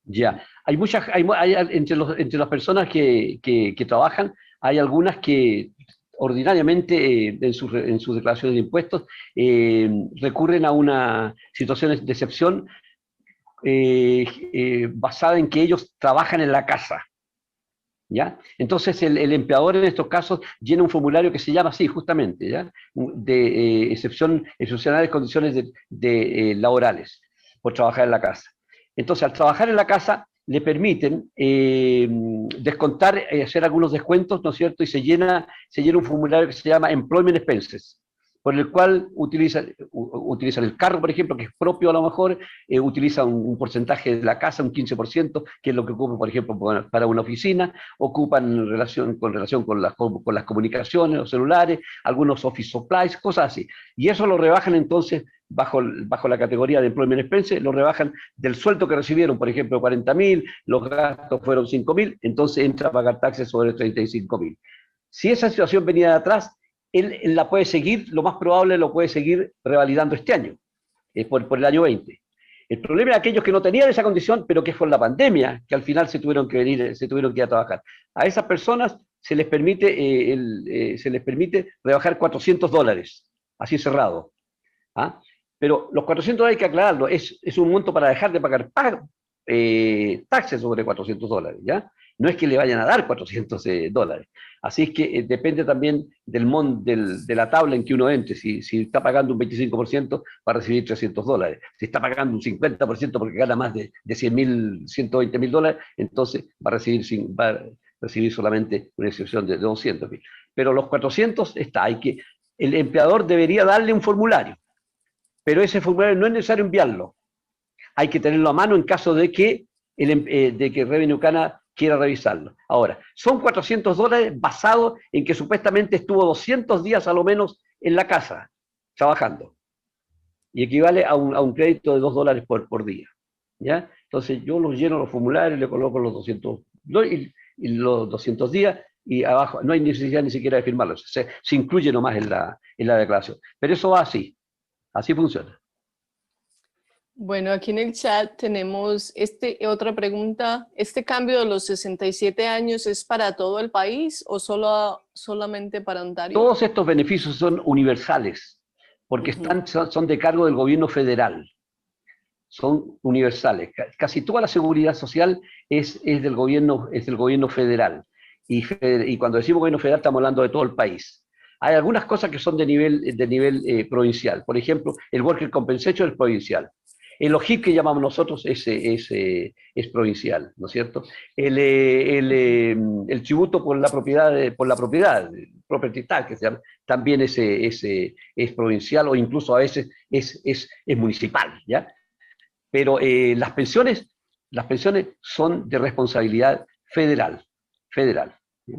S2: Ya, hay muchas, entre las personas que trabajan, hay algunas que ordinariamente en sus declaraciones de impuestos recurren a una situación de excepción basada en que ellos trabajan en la casa. ¿Ya? Entonces el empleador en estos casos llena un formulario que se llama así, justamente, ¿ya? De excepcionales condiciones laborales por trabajar en la casa. Entonces, al trabajar en la casa, le permiten descontar, hacer algunos descuentos, ¿no es cierto? Y se llena un formulario que se llama Employment Expenses, por el cual utilizan el carro, por ejemplo, que es propio a lo mejor, utilizan un porcentaje de la casa, un 15%, que es lo que ocupan, por ejemplo, para una oficina, ocupan relación con las comunicaciones, los celulares, algunos office supplies, cosas así. Y eso lo rebajan entonces, bajo la categoría de Employment Expenses, lo rebajan del sueldo que recibieron, por ejemplo, 40.000, los gastos fueron 5.000, entonces entra a pagar taxes sobre 35.000. Si esa situación venía de atrás, él la puede seguir, lo más probable lo puede seguir revalidando este año, por el año 20. El problema es aquellos que no tenían esa condición, pero que fue la pandemia, que al final se tuvieron que ir a trabajar. A esas personas se les permite rebajar $400, así cerrado. ¿Ah? Pero los $400 hay que aclararlo, es un monto para dejar de pagar taxes sobre $400, ¿ya? No es que le vayan a dar $400. Así es que depende también de la tabla en que uno entre. Si está pagando un 25%, va a recibir $300. Si está pagando un 50% porque gana más de 100.000, $120.000, entonces va a recibir solamente una excepción de 200.000. Pero los 400 el empleador debería darle un formulario, pero ese formulario no es necesario enviarlo. Hay que tenerlo a mano en caso de que Revenue Canada quiera revisarlo. Ahora, son $400 basado en que supuestamente estuvo 200 días a lo menos en la casa, trabajando. Y equivale a un crédito de $2 por día. ¿Ya? Entonces yo lleno los formularios, le coloco los 200 y los 200 días, y abajo no hay necesidad ni siquiera de firmarlo. Se incluye nomás en la declaración. Pero eso va así. Así funciona.
S1: Bueno, aquí en el chat tenemos otra pregunta. ¿Este cambio de los 67 años es para todo el país o solamente para Ontario?
S2: Todos estos beneficios son universales, porque son de cargo del gobierno federal. Son universales. Casi toda la seguridad social es del gobierno federal. Y cuando decimos gobierno federal estamos hablando de todo el país. Hay algunas cosas que son de nivel provincial. Por ejemplo, el Worker Compensation es provincial. El OJIP que llamamos nosotros es provincial, ¿no es cierto? El tributo por la propiedad, property tax, que se llama, también es provincial, o incluso a veces es municipal, ¿ya? Pero las pensiones son de responsabilidad federal. ¿Sí?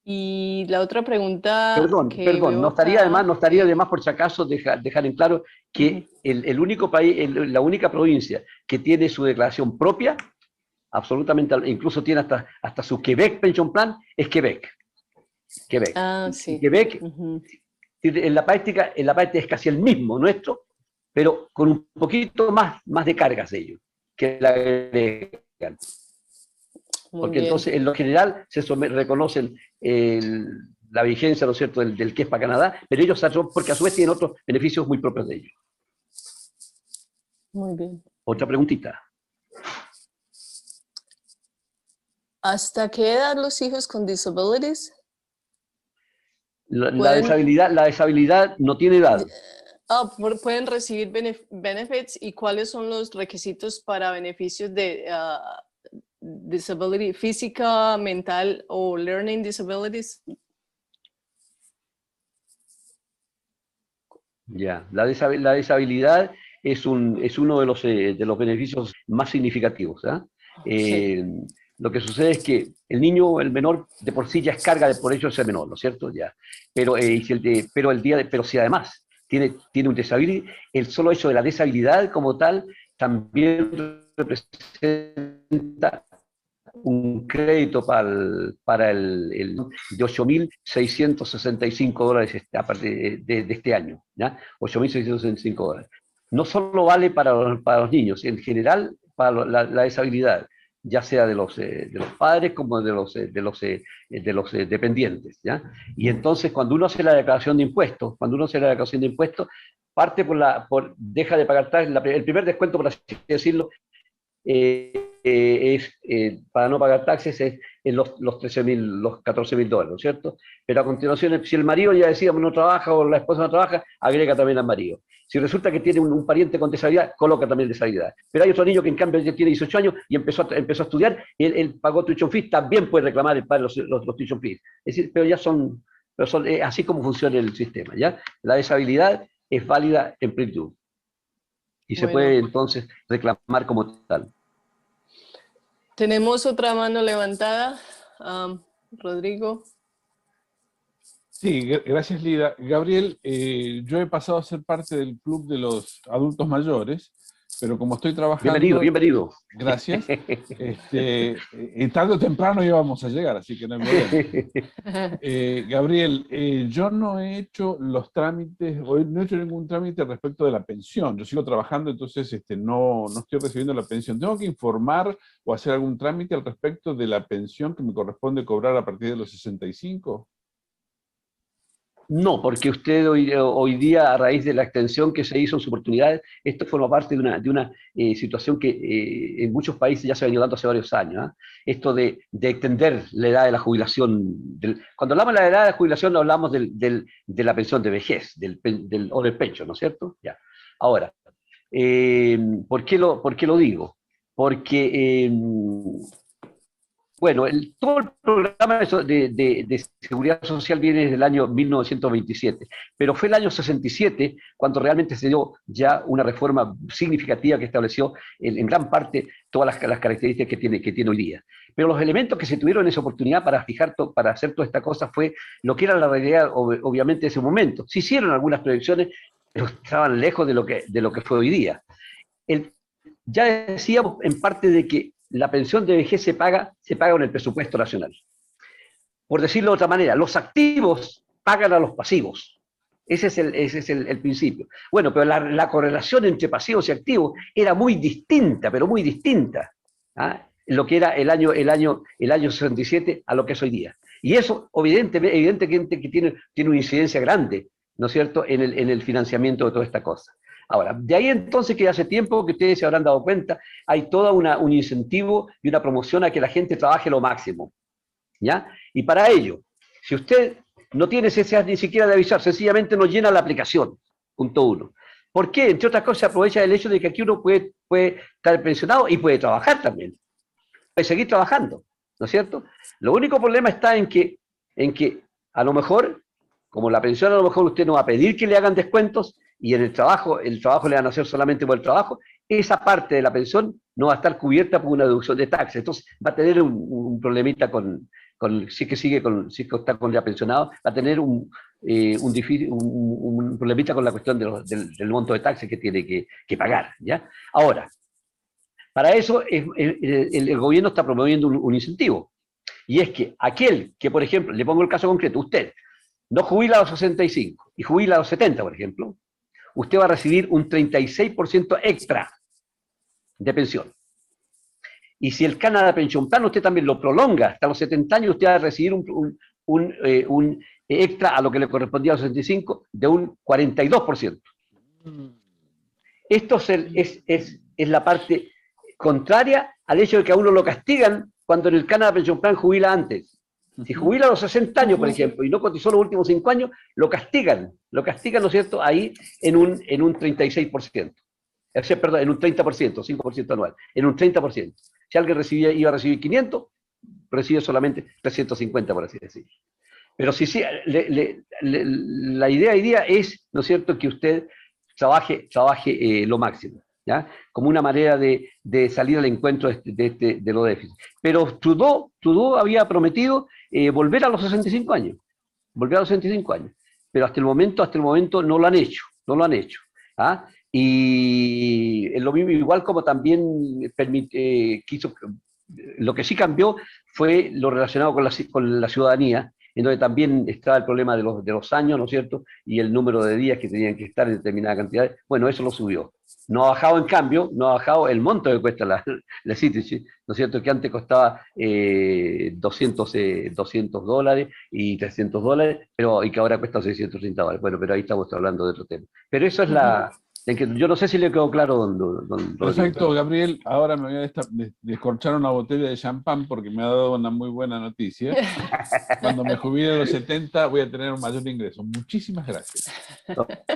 S1: Y la otra pregunta.
S2: Perdón, no estaría de más por si acaso dejar en claro que el único país, la única provincia que tiene su declaración propia, absolutamente, incluso tiene hasta su Quebec Pension Plan, es Quebec.
S1: Ah, sí.
S2: Quebec, en la práctica es casi el mismo nuestro, pero con un poquito más de cargas de ellos, que la agregan. Porque entonces, en lo general, reconocen la vigencia, ¿no es cierto?, del que es para Canadá, pero ellos, porque a su vez tienen otros beneficios muy propios de ellos.
S1: Muy bien.
S2: Otra preguntita.
S1: ¿Hasta qué edad los hijos con disabilities?
S2: La deshabilidad no tiene edad.
S1: Pueden recibir benefits, y cuáles son los requisitos para beneficios de disability física, mental o learning disabilities.
S2: Ya, la deshabilidad es uno de los beneficios más significativos. ¿Ah?
S1: Sí.
S2: Lo que sucede es que el niño, el menor, de por sí ya es carga de por hecho de ser menor, ¿no es cierto? Ya. Pero, pero si además tiene un deshabilidad, el solo hecho de la deshabilidad como tal también representa un crédito de $8.665 a partir de este año, ¿ya? $8.665. No solo vale para los niños, en general para la deshabilidad, ya sea de los padres como de los dependientes, ¿ya? Y entonces cuando uno hace la declaración de impuestos, parte deja de pagar taxes, el primer descuento, por así decirlo, para no pagar taxes es en los $14.000, ¿no es cierto? Pero a continuación, si el marido ya decíamos no trabaja o la esposa no trabaja, agrega también al marido. Si resulta que tiene un pariente con deshabilidad, coloca también deshabilidad. Pero hay otro niño que en cambio ya tiene 18 años y empezó a estudiar, y él pagó tuition fees, también puede reclamar el padre los tuition fees. Es decir, pero son así como funciona el sistema, ¿ya? La deshabilidad es válida en plenitud. Y se puede entonces reclamar como tal.
S1: Tenemos otra mano levantada. Rodrigo.
S9: Sí, gracias Lida. Gabriel, yo he pasado a ser parte del club de los adultos mayores, pero como estoy trabajando...
S2: Bienvenido.
S9: Gracias. Tarde o temprano íbamos a llegar, así que no hay problema. Gabriel, yo no he hecho los trámites, no he hecho ningún trámite respecto de la pensión. Yo sigo trabajando, entonces no estoy recibiendo la pensión. ¿Tengo que informar o hacer algún trámite al respecto de la pensión que me corresponde cobrar a partir de los 65?
S2: No, porque usted hoy día, a raíz de la extensión que se hizo en su oportunidad, esto forma parte de una situación que en muchos países ya se ha venido dando hace varios años. Esto de extender la edad de la jubilación. Cuando hablamos de la edad de la jubilación, no hablamos de la pensión de vejez o del pecho, ¿no es cierto? Ya. Ahora, ¿por qué lo digo? Porque... Bueno, todo el programa de seguridad social viene desde el año 1927, pero fue el año 67 cuando realmente se dio ya una reforma significativa que estableció en gran parte todas las características que tiene hoy día. Pero los elementos que se tuvieron en esa oportunidad para hacer toda esta cosa fue lo que era la realidad, obviamente, de ese momento. Se hicieron algunas proyecciones, pero estaban lejos de lo que fue hoy día. Ya decíamos en parte de que la pensión de vejez se paga con el presupuesto nacional. Por decirlo de otra manera, los activos pagan a los pasivos. Ese es el principio. Bueno, pero la correlación entre pasivos y activos era muy distinta, pero muy distinta, ¿ah? Lo que era el año 67 a lo que es hoy día. Y eso, evidentemente que tiene una incidencia grande, ¿no es cierto?, en el financiamiento de toda esta cosa. Ahora, de ahí entonces que hace tiempo que ustedes se habrán dado cuenta, hay todo un incentivo y una promoción a que la gente trabaje lo máximo, ¿ya? Y para ello, si usted no tiene necesidad ni siquiera de avisar, sencillamente no llena la aplicación, punto 1. ¿Por qué? Entre otras cosas, se aprovecha el hecho de que aquí uno puede estar pensionado y puede trabajar también, puede seguir trabajando, ¿no es cierto? Lo único problema está en que a lo mejor, como la pensión a lo mejor usted no va a pedir que le hagan descuentos, y en el trabajo le van a hacer solamente por el trabajo, esa parte de la pensión no va a estar cubierta por una deducción de taxes. Entonces va a tener un problemita si es que está con ya pensionado, va a tener un problemita con la cuestión del monto de taxes que tiene que pagar, ¿ya? Ahora, para eso el gobierno está promoviendo un incentivo. Y es que aquel que, por ejemplo, le pongo el caso concreto, usted no jubila a los 65 y jubila a los 70, por ejemplo, usted va a recibir un 36% extra de pensión. Y si el Canada Pension Plan usted también lo prolonga hasta los 70 años, usted va a recibir un extra a lo que le correspondía a los 65 de un 42%. Esto es la parte contraria al hecho de que a uno lo castigan cuando en el Canada Pension Plan jubila antes. Si jubila a los 60 años, por ejemplo, y no cotizó los últimos 5 años, lo castigan, ¿no es cierto?, ahí en un 36%. Perdón, en un 30%, 5% anual, en un 30%. Si alguien iba a recibir 500, recibe solamente 350, por así decirlo. Pero sí, sí, la idea hoy día es, ¿no es cierto?, que usted trabaje lo máximo, ¿ya? Como una manera de salir al encuentro de los déficits. Pero Trudeau había prometido volver a los 65 años, volver a los 65 años. Pero hasta el momento no lo han hecho, no lo han hecho. ¿Ah? Y es lo mismo, igual como también quiso, lo que sí cambió fue lo relacionado con la ciudadanía, en donde también estaba el problema de los años, ¿no es cierto? Y el número de días que tenían que estar en determinada cantidad. Bueno, eso lo subió. No ha bajado, en cambio, no ha bajado el monto que cuesta la Citizen, ¿no es cierto? Que antes costaba $200 y $300, y que ahora cuesta $630. Bueno, pero ahí estamos hablando de otro tema. Pero eso es yo no sé si le quedó claro, don
S9: Perfecto, Gabriel. Ahora me voy a descorchar una botella de champán porque me ha dado una muy buena noticia. Cuando me jubile a los 70 voy a tener un mayor ingreso. Muchísimas gracias.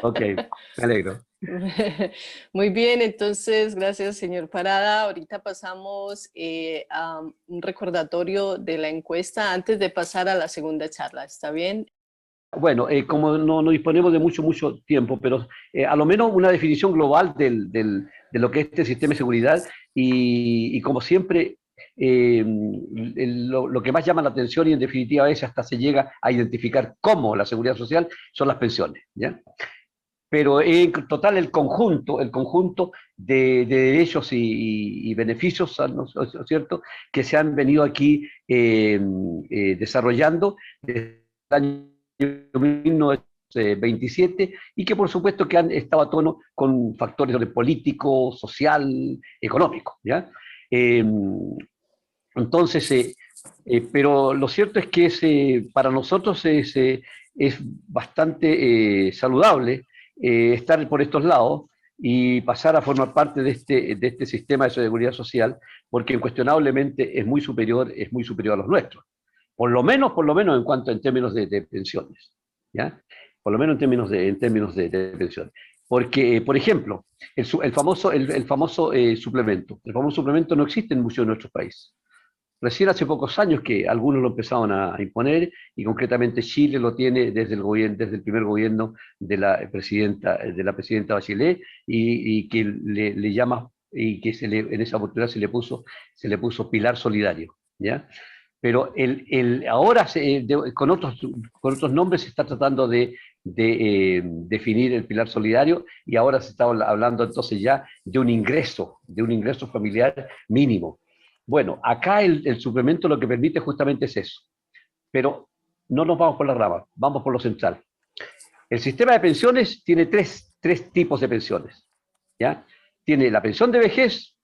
S2: Ok, me alegro.
S1: Muy bien, entonces, gracias, señor Parada. Ahorita pasamos a un recordatorio de la encuesta antes de pasar a la segunda charla. ¿Está bien?
S2: Bueno, como no disponemos de mucho tiempo, pero a lo menos una definición global de lo que es este sistema de seguridad y como siempre, lo que más llama la atención y en definitiva a veces hasta se llega a identificar como la seguridad social son las pensiones, ¿ya? Pero en total el conjunto de derechos y beneficios, ¿no es cierto?, que se han venido aquí desarrollando desde el año 1927 y que por supuesto que han estado a tono con factores político, social, económico, ¿ya? Entonces, pero lo cierto es que para nosotros es bastante saludable estar por estos lados y pasar a formar parte de este sistema de seguridad social, porque incuestionablemente es muy superior a los nuestros. Por lo menos en términos de pensiones, ¿ya? Por lo menos en términos de pensiones. Porque, por ejemplo, el famoso suplemento. El famoso suplemento no existe en muchos de nuestros países. Recién hace pocos años que algunos lo empezaron a imponer y concretamente Chile lo tiene desde el primer gobierno de la presidenta Bachelet y que le llama y que en esa oportunidad se le puso pilar solidario, ¿ya? Pero ahora con otros nombres se está tratando de definir el pilar solidario y ahora se está hablando entonces ya de un ingreso familiar mínimo. Bueno, acá el suplemento lo que permite justamente es eso, pero no nos vamos por las ramas, vamos por lo central. El sistema de pensiones tiene tres tipos de pensiones, ¿ya? Tiene la pensión de vejez,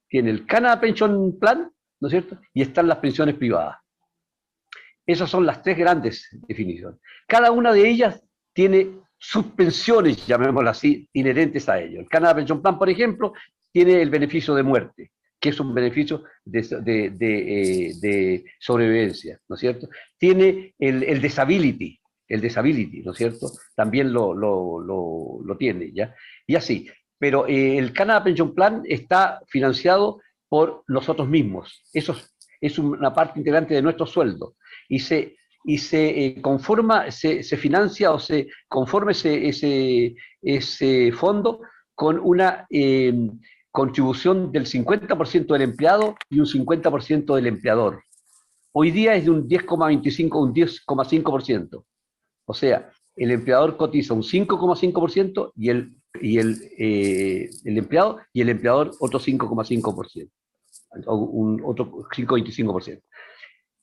S2: tiene el Canada Pension Plan, ¿no es cierto? Y están las pensiones privadas. Esas son las tres grandes definiciones. Cada una de ellas tiene sus pensiones, llamémoslas así, inherentes a ello. El Canada Pension Plan, por ejemplo, tiene el beneficio de muerte, que es un beneficio de sobrevivencia, ¿no es cierto? Tiene el disability, ¿no es cierto? También lo tiene, ¿ya? Y así. Pero el Canada Pension Plan está financiado por nosotros mismos. Eso es una parte integrante de nuestro sueldo. Y se financia o se conforma ese fondo con una contribución del 50% del empleado y un 50% del empleador. Hoy día es de un 10,25, un 10,5%. O sea, el empleador cotiza un 5,5% y el empleado y el empleador otro 5,5%. O otro 5,25%.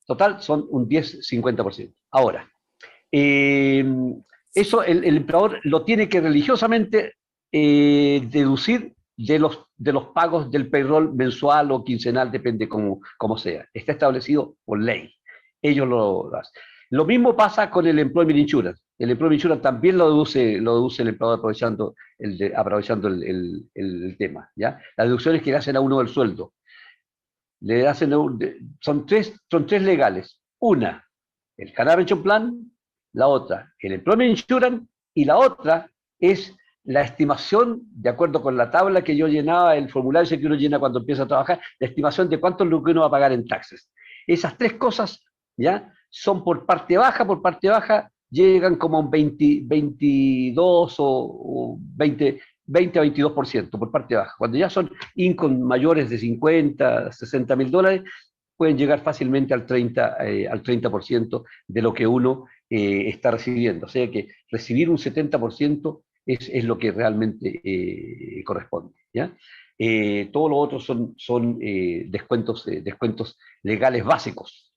S2: Total son un 10-50%. Ahora, eso el empleador lo tiene que religiosamente deducir de los pagos del payroll mensual o quincenal, depende como sea. Está establecido por ley. Ellos lo hacen. Lo mismo pasa con el Employment Insurance. El Employment Insurance también lo deduce el empleador aprovechando el tema, ¿ya? Las deducciones que le hacen a uno del sueldo. Son tres legales. Una, el Canada Pension Plan, la otra, el Employment Insurance, y la otra es la estimación, de acuerdo con la tabla que yo llenaba, el formulario que uno llena cuando empieza a trabajar, la estimación de cuánto es lo que uno va a pagar en taxes. Esas tres cosas, ¿ya? son por parte baja llegan como a un 22 o 20 a 22% por parte baja. Cuando ya son income mayores de 50, 60 mil dólares, pueden llegar fácilmente al 30% de lo que uno está recibiendo. O sea que recibir un 70% es lo que realmente corresponde, ¿ya? Todo lo otro son descuentos legales básicos.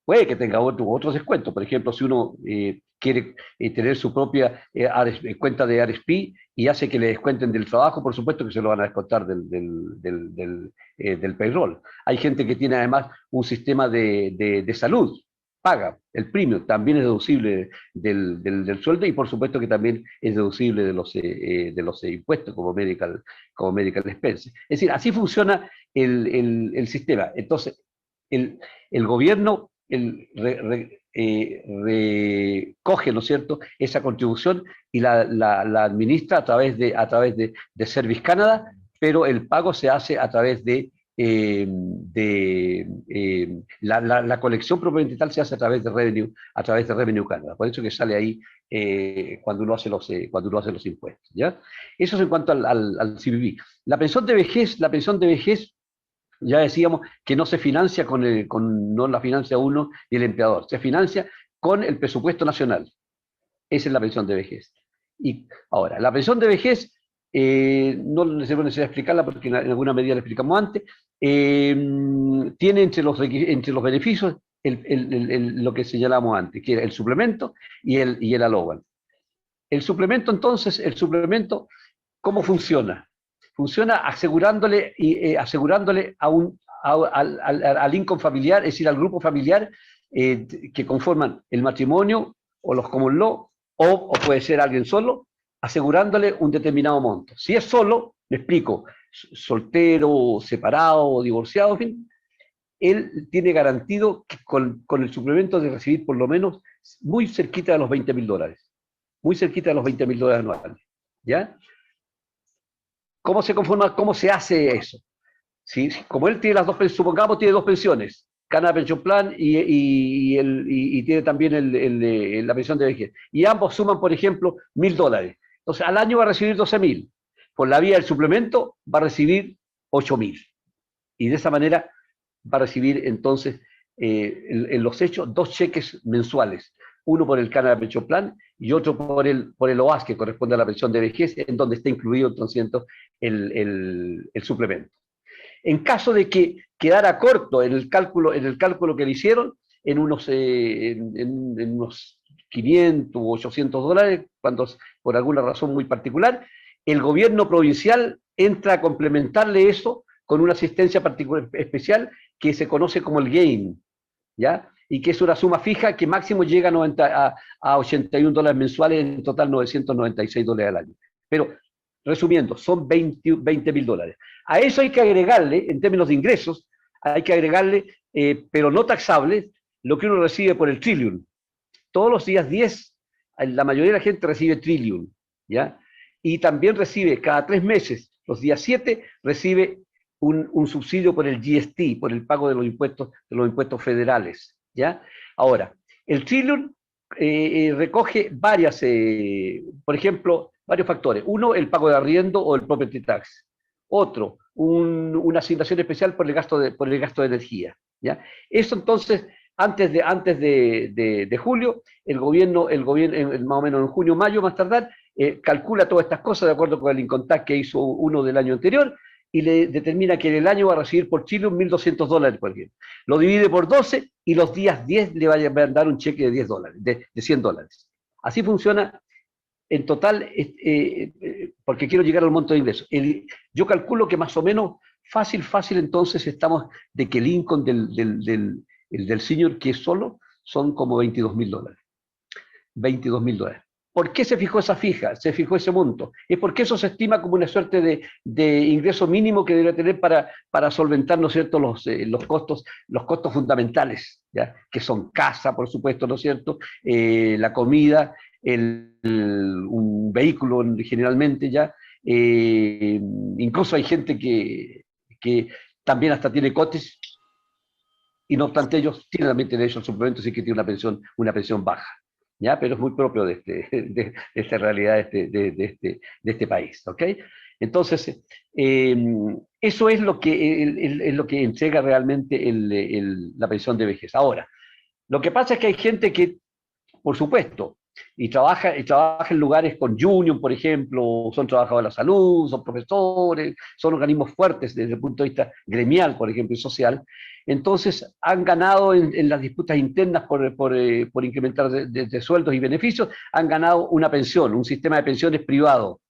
S2: Puede que tenga otros descuentos. Por ejemplo, si uno quiere tener su propia cuenta de RSP y hace que le descuenten del trabajo, por supuesto que se lo van a descontar del payroll. Hay gente que tiene además un sistema de salud, paga el premium, también es deducible del sueldo y por supuesto que también es deducible de los impuestos como medical expenses. Es decir, así funciona el sistema. Entonces, el gobierno recoge, ¿no es cierto?, esa contribución y la administra a través de Service Canada, pero el pago se hace a través la colección propiamente tal se hace a través de Revenue Canada. Por eso que sale ahí cuando uno hace los impuestos, ¿ya? Eso es en cuanto al CBB. La pensión de vejez, ya decíamos que no se financia no la financia uno y el empleador, se financia con el presupuesto nacional. Esa es la pensión de vejez. Y ahora, la pensión de vejez, no es necesario explicarla porque en alguna medida la explicamos antes, tiene entre los beneficios lo que señalamos antes, que era el suplemento y el allowance. El suplemento, ¿cómo funciona? Funciona asegurándole al income familiar, es decir, al grupo familiar que conforman el matrimonio o los common law, o puede ser alguien solo, asegurándole un determinado monto. Si es solo, me explico, soltero, separado, divorciado, en fin, él tiene garantido que con el suplemento de recibir por lo menos muy cerquita de los $20.000, muy cerquita de los $20.000 anuales, ¿ya? ¿Cómo se conforma? ¿Cómo se hace eso? ¿Sí? Como él tiene las dos pensiones, supongamos tiene dos pensiones, Canada Pension Plan y tiene también la pensión de vejez, y ambos suman, por ejemplo, $1.000. Entonces, al año va a recibir 12.000. Por la vía del suplemento va a recibir 8.000. Y de esa manera va a recibir entonces en los hechos 2 cheques mensuales. Uno por el Canada Pension Plan y otro por el OAS, que corresponde a la pensión de vejez, en donde está incluido entonces el suplemento. En caso de que quedara corto en el cálculo que le hicieron, en unos 500 u $800, cuando por alguna razón muy particular, el gobierno provincial entra a complementarle eso con una asistencia particular especial que se conoce como el GAIN, ¿ya? Y que es una suma fija que máximo llega a $81 mensuales, en total $996 al año. Pero, resumiendo, son $20.000. A eso hay que agregarle, en términos de ingresos, pero no taxables, lo que uno recibe por el Trillium. Todos los días 10, la mayoría de la gente recibe Trillium, ¿ya? Y también recibe cada 3 meses, los días 7, recibe un subsidio por el GST, por el pago de los impuestos federales, ¿ya? Ahora, el Trillium recoge por ejemplo, varios factores. Uno, el pago de arriendo o el property tax. Otro, una asignación especial por el gasto de energía, ¿ya? Eso entonces, antes de julio, el gobierno, más o menos en junio, mayo, más tardar, calcula todas estas cosas de acuerdo con el income tax que hizo uno del año anterior y le determina que en el año va a recibir por Chile $1.200 por ejemplo. Lo divide por 12 y los días 10 le va a dar un cheque de $10, de $100. Así funciona en total, porque quiero llegar al monto de ingresos. Yo calculo que más o menos fácil entonces estamos de que el income del senior que es solo son como $22.000. $22.000. ¿Por qué se fijó se fijó ese monto? Es porque eso se estima como una suerte de ingreso mínimo que debe tener para solventar, ¿no es cierto?, los costos fundamentales, ¿ya? Que son casa, por supuesto, ¿no es cierto?, la comida, un vehículo generalmente, ¿ya? Incluso hay gente que también hasta tiene cotes. y no obstante ellos tienen también derecho al suplemento si que tiene una pensión baja, ¿ya? Pero es muy propio de, de esta realidad de este país, ¿ok? Entonces, eso es lo que entrega realmente la pensión de vejez. Ahora, lo que pasa es que hay gente que, por supuesto, y trabaja en lugares con Union, por ejemplo, son trabajadores de la salud, son profesores, son organismos fuertes desde el punto de vista gremial, por ejemplo, y social. Entonces, han ganado en las disputas internas por incrementar de sueldos y beneficios, han ganado una pensión, un sistema de pensiones privado,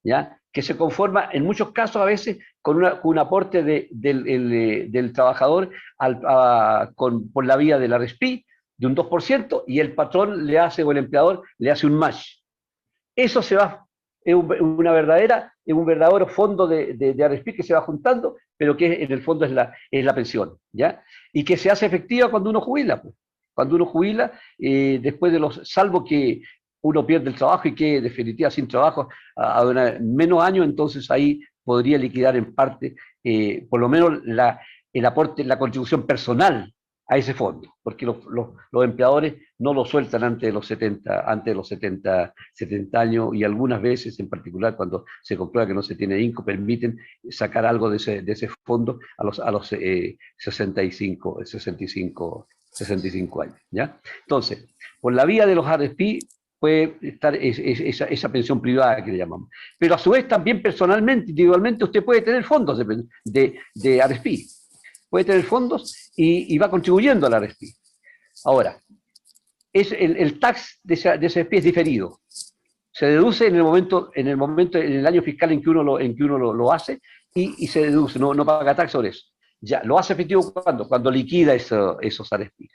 S2: ¿ya? Que se conforma en muchos casos a veces con un aporte del trabajador por la vía de la RESPI, de un 2%, y el patrón le hace, o el empleador le hace un match. Eso es un verdadero fondo de RESPI que se va juntando, pero que en el fondo es la pensión, ¿ya? Y que se hace efectiva cuando uno jubila, pues. Cuando uno jubila, después salvo que uno pierde el trabajo y quede definitiva sin trabajo menos años, entonces ahí podría liquidar en parte, por lo menos el aporte, la contribución personal a ese fondo, porque los empleadores no lo sueltan antes de los 70 años, y algunas veces, en particular cuando se comprueba que no se tiene INCO, permiten sacar algo de ese fondo a los 65 años, ¿ya? Entonces, por la vía de los RSP puede estar esa pensión privada que le llamamos. Pero a su vez también personalmente, individualmente, usted puede tener fondos de RSP. Puede tener fondos y va contribuyendo a la RSP. Ahora, el tax de ese RSP es diferido. Se deduce en el año fiscal en que uno lo hace, y se deduce, no paga tax sobre eso. Ya, lo hace efectivo cuando liquida esos RSP.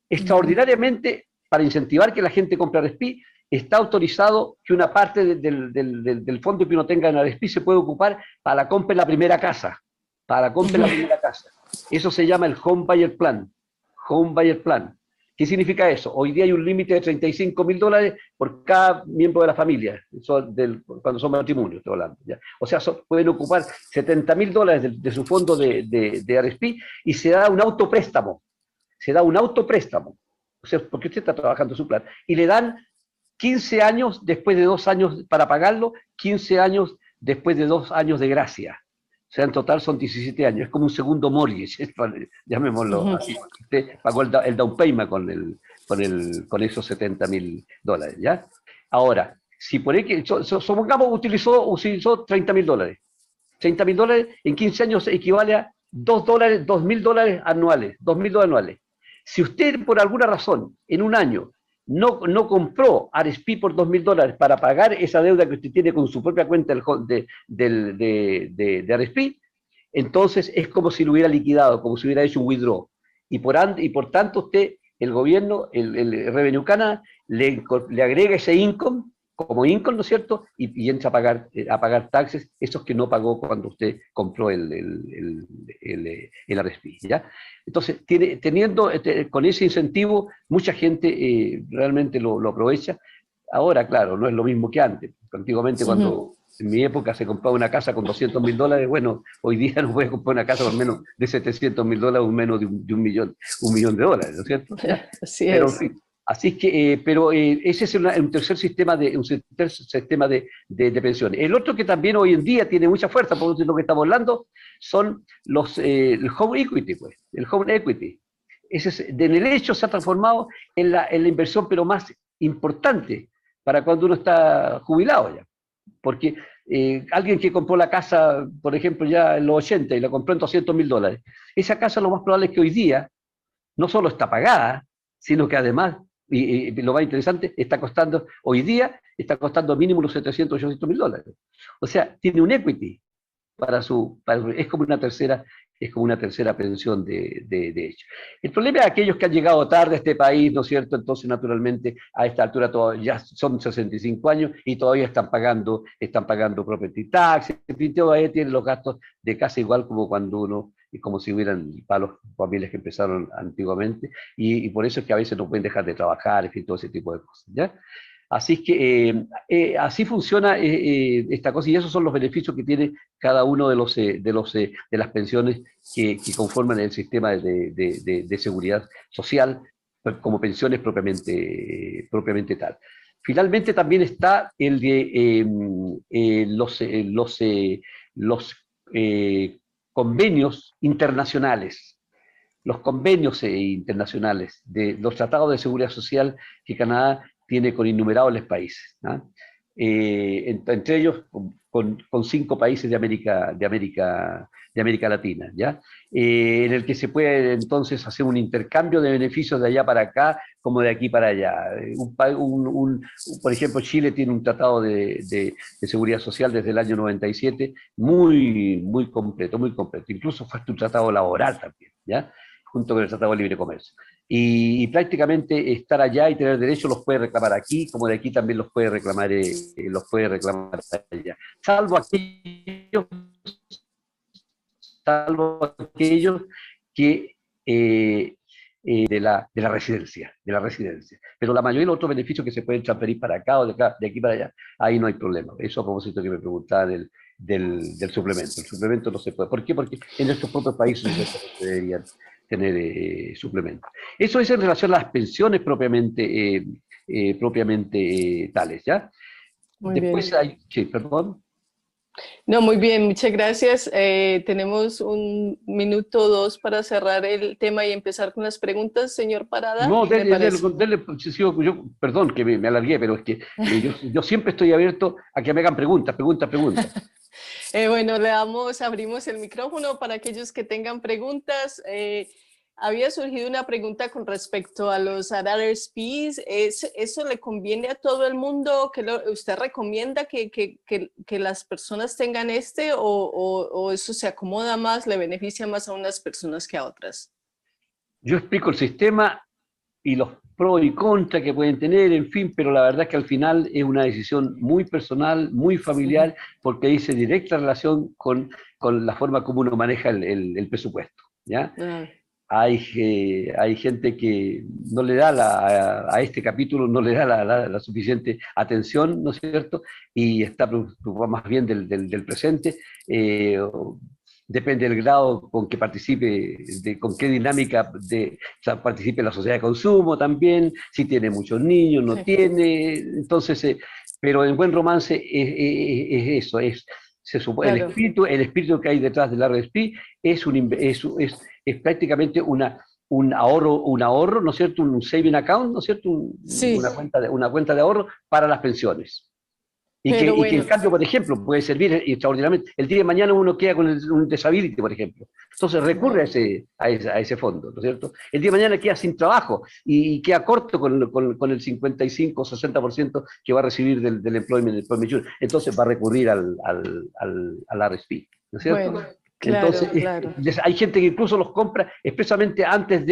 S2: Extraordinariamente, para incentivar que la gente compre RSP, está autorizado que una parte del fondo que uno tenga en RSP se puede ocupar para la compra de la primera casa. Para la compra de la primera casa. Eso se llama el Home Buyer Plan. Home Buyer Plan. ¿Qué significa eso? Hoy día hay un límite de $35.000 por cada miembro de la familia, cuando son matrimonios, estoy hablando, ¿ya? O sea, pueden ocupar $70.000 de su fondo de RSP, y se da un autopréstamo. Se da un autopréstamo. O sea, porque usted está trabajando su plan. Y le dan 15 años después de 2 años para pagarlo, 15 años después de 2 años de gracia. O sea, en total son 17 años. Es como un segundo mortgage, llamémoslo así. Usted pagó el down payment con esos $70.000, ¿ya? Ahora, si por ahí, supongamos, utilizó $30.000. $30.000 en 15 años equivale a $2.000 anuales. $2.000 anuales. Si usted, por alguna razón, en un año, no compró RSP por $2.000 para pagar esa deuda que usted tiene con su propia cuenta de RSP, entonces es como si lo hubiera liquidado, como si hubiera hecho un withdraw. Y por tanto usted, el gobierno, el Revenue Canada, le agrega ese income, como income, ¿no es cierto? Y entra a pagar taxes, esos que no pagó cuando usted compró el RSP, ¿ya? Entonces, con ese incentivo, mucha gente realmente lo aprovecha. Ahora, claro, no es lo mismo que antes. Antiguamente, cuando en mi época se compraba una casa con $200.000, bueno, hoy día no puede comprar una casa con menos de $700.000 o menos de un millón de dólares, ¿no es cierto?
S1: Así
S2: Pero,
S1: es.
S2: en fin, así que, ese es un tercer sistema de pensiones. El otro que también hoy en día tiene mucha fuerza, por lo que estamos hablando, son el home equity, pues, el home equity. En el hecho se ha transformado en la inversión, pero más importante para cuando uno está jubilado ya. Porque alguien que compró la casa, por ejemplo, ya en los 80 y la compró en $200.000, esa casa lo más probable es que hoy día no solo está pagada, sino que además, y lo más interesante, hoy día está costando mínimo los $700, $800.000. O sea, tiene un equity es como una tercera pensión de hecho. El problema es aquellos que han llegado tarde a este país, ¿no es cierto? Entonces, naturalmente, a esta altura ya son 65 años y todavía están pagando property tax, y todavía tienen los gastos de casa igual como cuando uno, como si hubieran para los familias que empezaron antiguamente, y por eso es que a veces no pueden dejar de trabajar, en fin, todo ese tipo de cosas, ¿ya? Así es que así funciona esta cosa, y esos son los beneficios que tiene cada uno de las pensiones que conforman el sistema de seguridad social, como pensiones propiamente tal. Finalmente también está el de los convenios internacionales. Los convenios internacionales de los tratados de seguridad social que Canadá tiene con innumerables países, ¿no? Entre ellos con 5 países de América Latina, ¿ya? En el que se puede entonces hacer un intercambio de beneficios de allá para acá como de aquí para allá. Por ejemplo, Chile tiene un tratado de seguridad social desde el año 97 muy completo, incluso fue un tratado laboral también, ¿ya? Junto con el Tratado de Libre Comercio. Y prácticamente estar allá y tener derechos los puede reclamar aquí, como de aquí también los puede reclamar allá. Salvo aquellos que de la residencia. Pero la mayoría de los otros beneficios que se pueden transferir para acá o de aquí para allá, ahí no hay problema. Eso a propósito que me preguntaba del suplemento. El suplemento no se puede. ¿Por qué? Porque en nuestros propios países se deberían tener suplementos. Eso es en relación a las pensiones propiamente tales, ¿ya?
S1: Muy
S2: Después
S1: bien.
S2: hay... Sí, perdón.
S1: No, muy bien, muchas gracias. Tenemos 1 minuto o 2 para cerrar el tema y empezar con las preguntas, señor Parada.
S2: No,
S1: ¿Qué le parece?
S2: Perdón que me alargué, pero es que yo siempre estoy abierto a que me hagan preguntas.
S1: Bueno, abrimos el micrófono para aquellos que tengan preguntas. Había surgido una pregunta con respecto a los RRSPs. ¿Eso le conviene a todo el mundo? ¿Usted recomienda que las personas tengan o eso se acomoda más, le beneficia más a unas personas que a otras?
S2: Yo explico el sistema y los pros y contras que pueden tener, en fin, pero la verdad es que al final es una decisión muy personal, muy familiar, porque dice directa relación con la forma como uno maneja el presupuesto, ¿ya? Hay gente que no le da a este capítulo, no le da la suficiente atención, ¿no es cierto? Y está preocupado más bien del presente. Depende del grado con que participe, con qué dinámica participe la sociedad de consumo también, si tiene muchos niños, no tiene. Entonces, pero en buen romance es eso, se supone,
S1: Claro.
S2: el espíritu que hay detrás del RSP es prácticamente un ahorro, ¿no es cierto? Un saving account, ¿no es cierto?
S1: Sí.
S2: Una cuenta de ahorro para las pensiones. Y que en cambio, por ejemplo, puede servir extraordinariamente. El día de mañana uno queda con un disability, por ejemplo. Entonces recurre a ese fondo, ¿no es cierto? El día de mañana queda sin trabajo y queda corto con el 55 o 60% que va a recibir del Employment June. Entonces va a recurrir al RSP, ¿no es cierto?
S1: Bueno, claro,
S2: entonces,
S1: claro.
S2: Hay gente que incluso los compra expresamente antes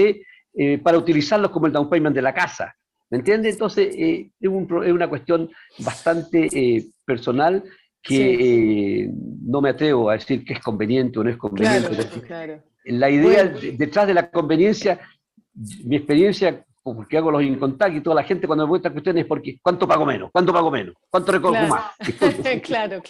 S2: para utilizarlos como el down payment de la casa. ¿Me entiendes? Entonces, es una cuestión bastante personal que no me atrevo a decir que es conveniente o no es conveniente.
S1: Claro.
S2: La idea detrás de la conveniencia, mi experiencia, porque hago los incontact y toda la gente cuando me pregunta cuestiones es porque ¿cuánto pago menos? ¿Cuánto recojo más?
S1: Claro.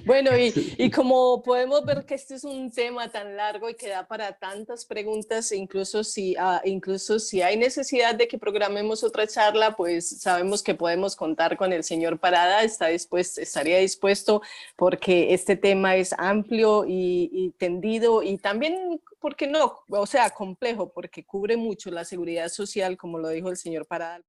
S1: Bueno, y como podemos ver que este es un tema tan largo y que da para tantas preguntas, incluso si hay necesidad de que programemos otra charla, pues sabemos que podemos contar con el señor Parada, estaría dispuesto porque este tema es amplio y tendido y también, ¿por qué no? O sea, complejo, porque cubre mucho la seguridad social, como lo dijo el señor Parada.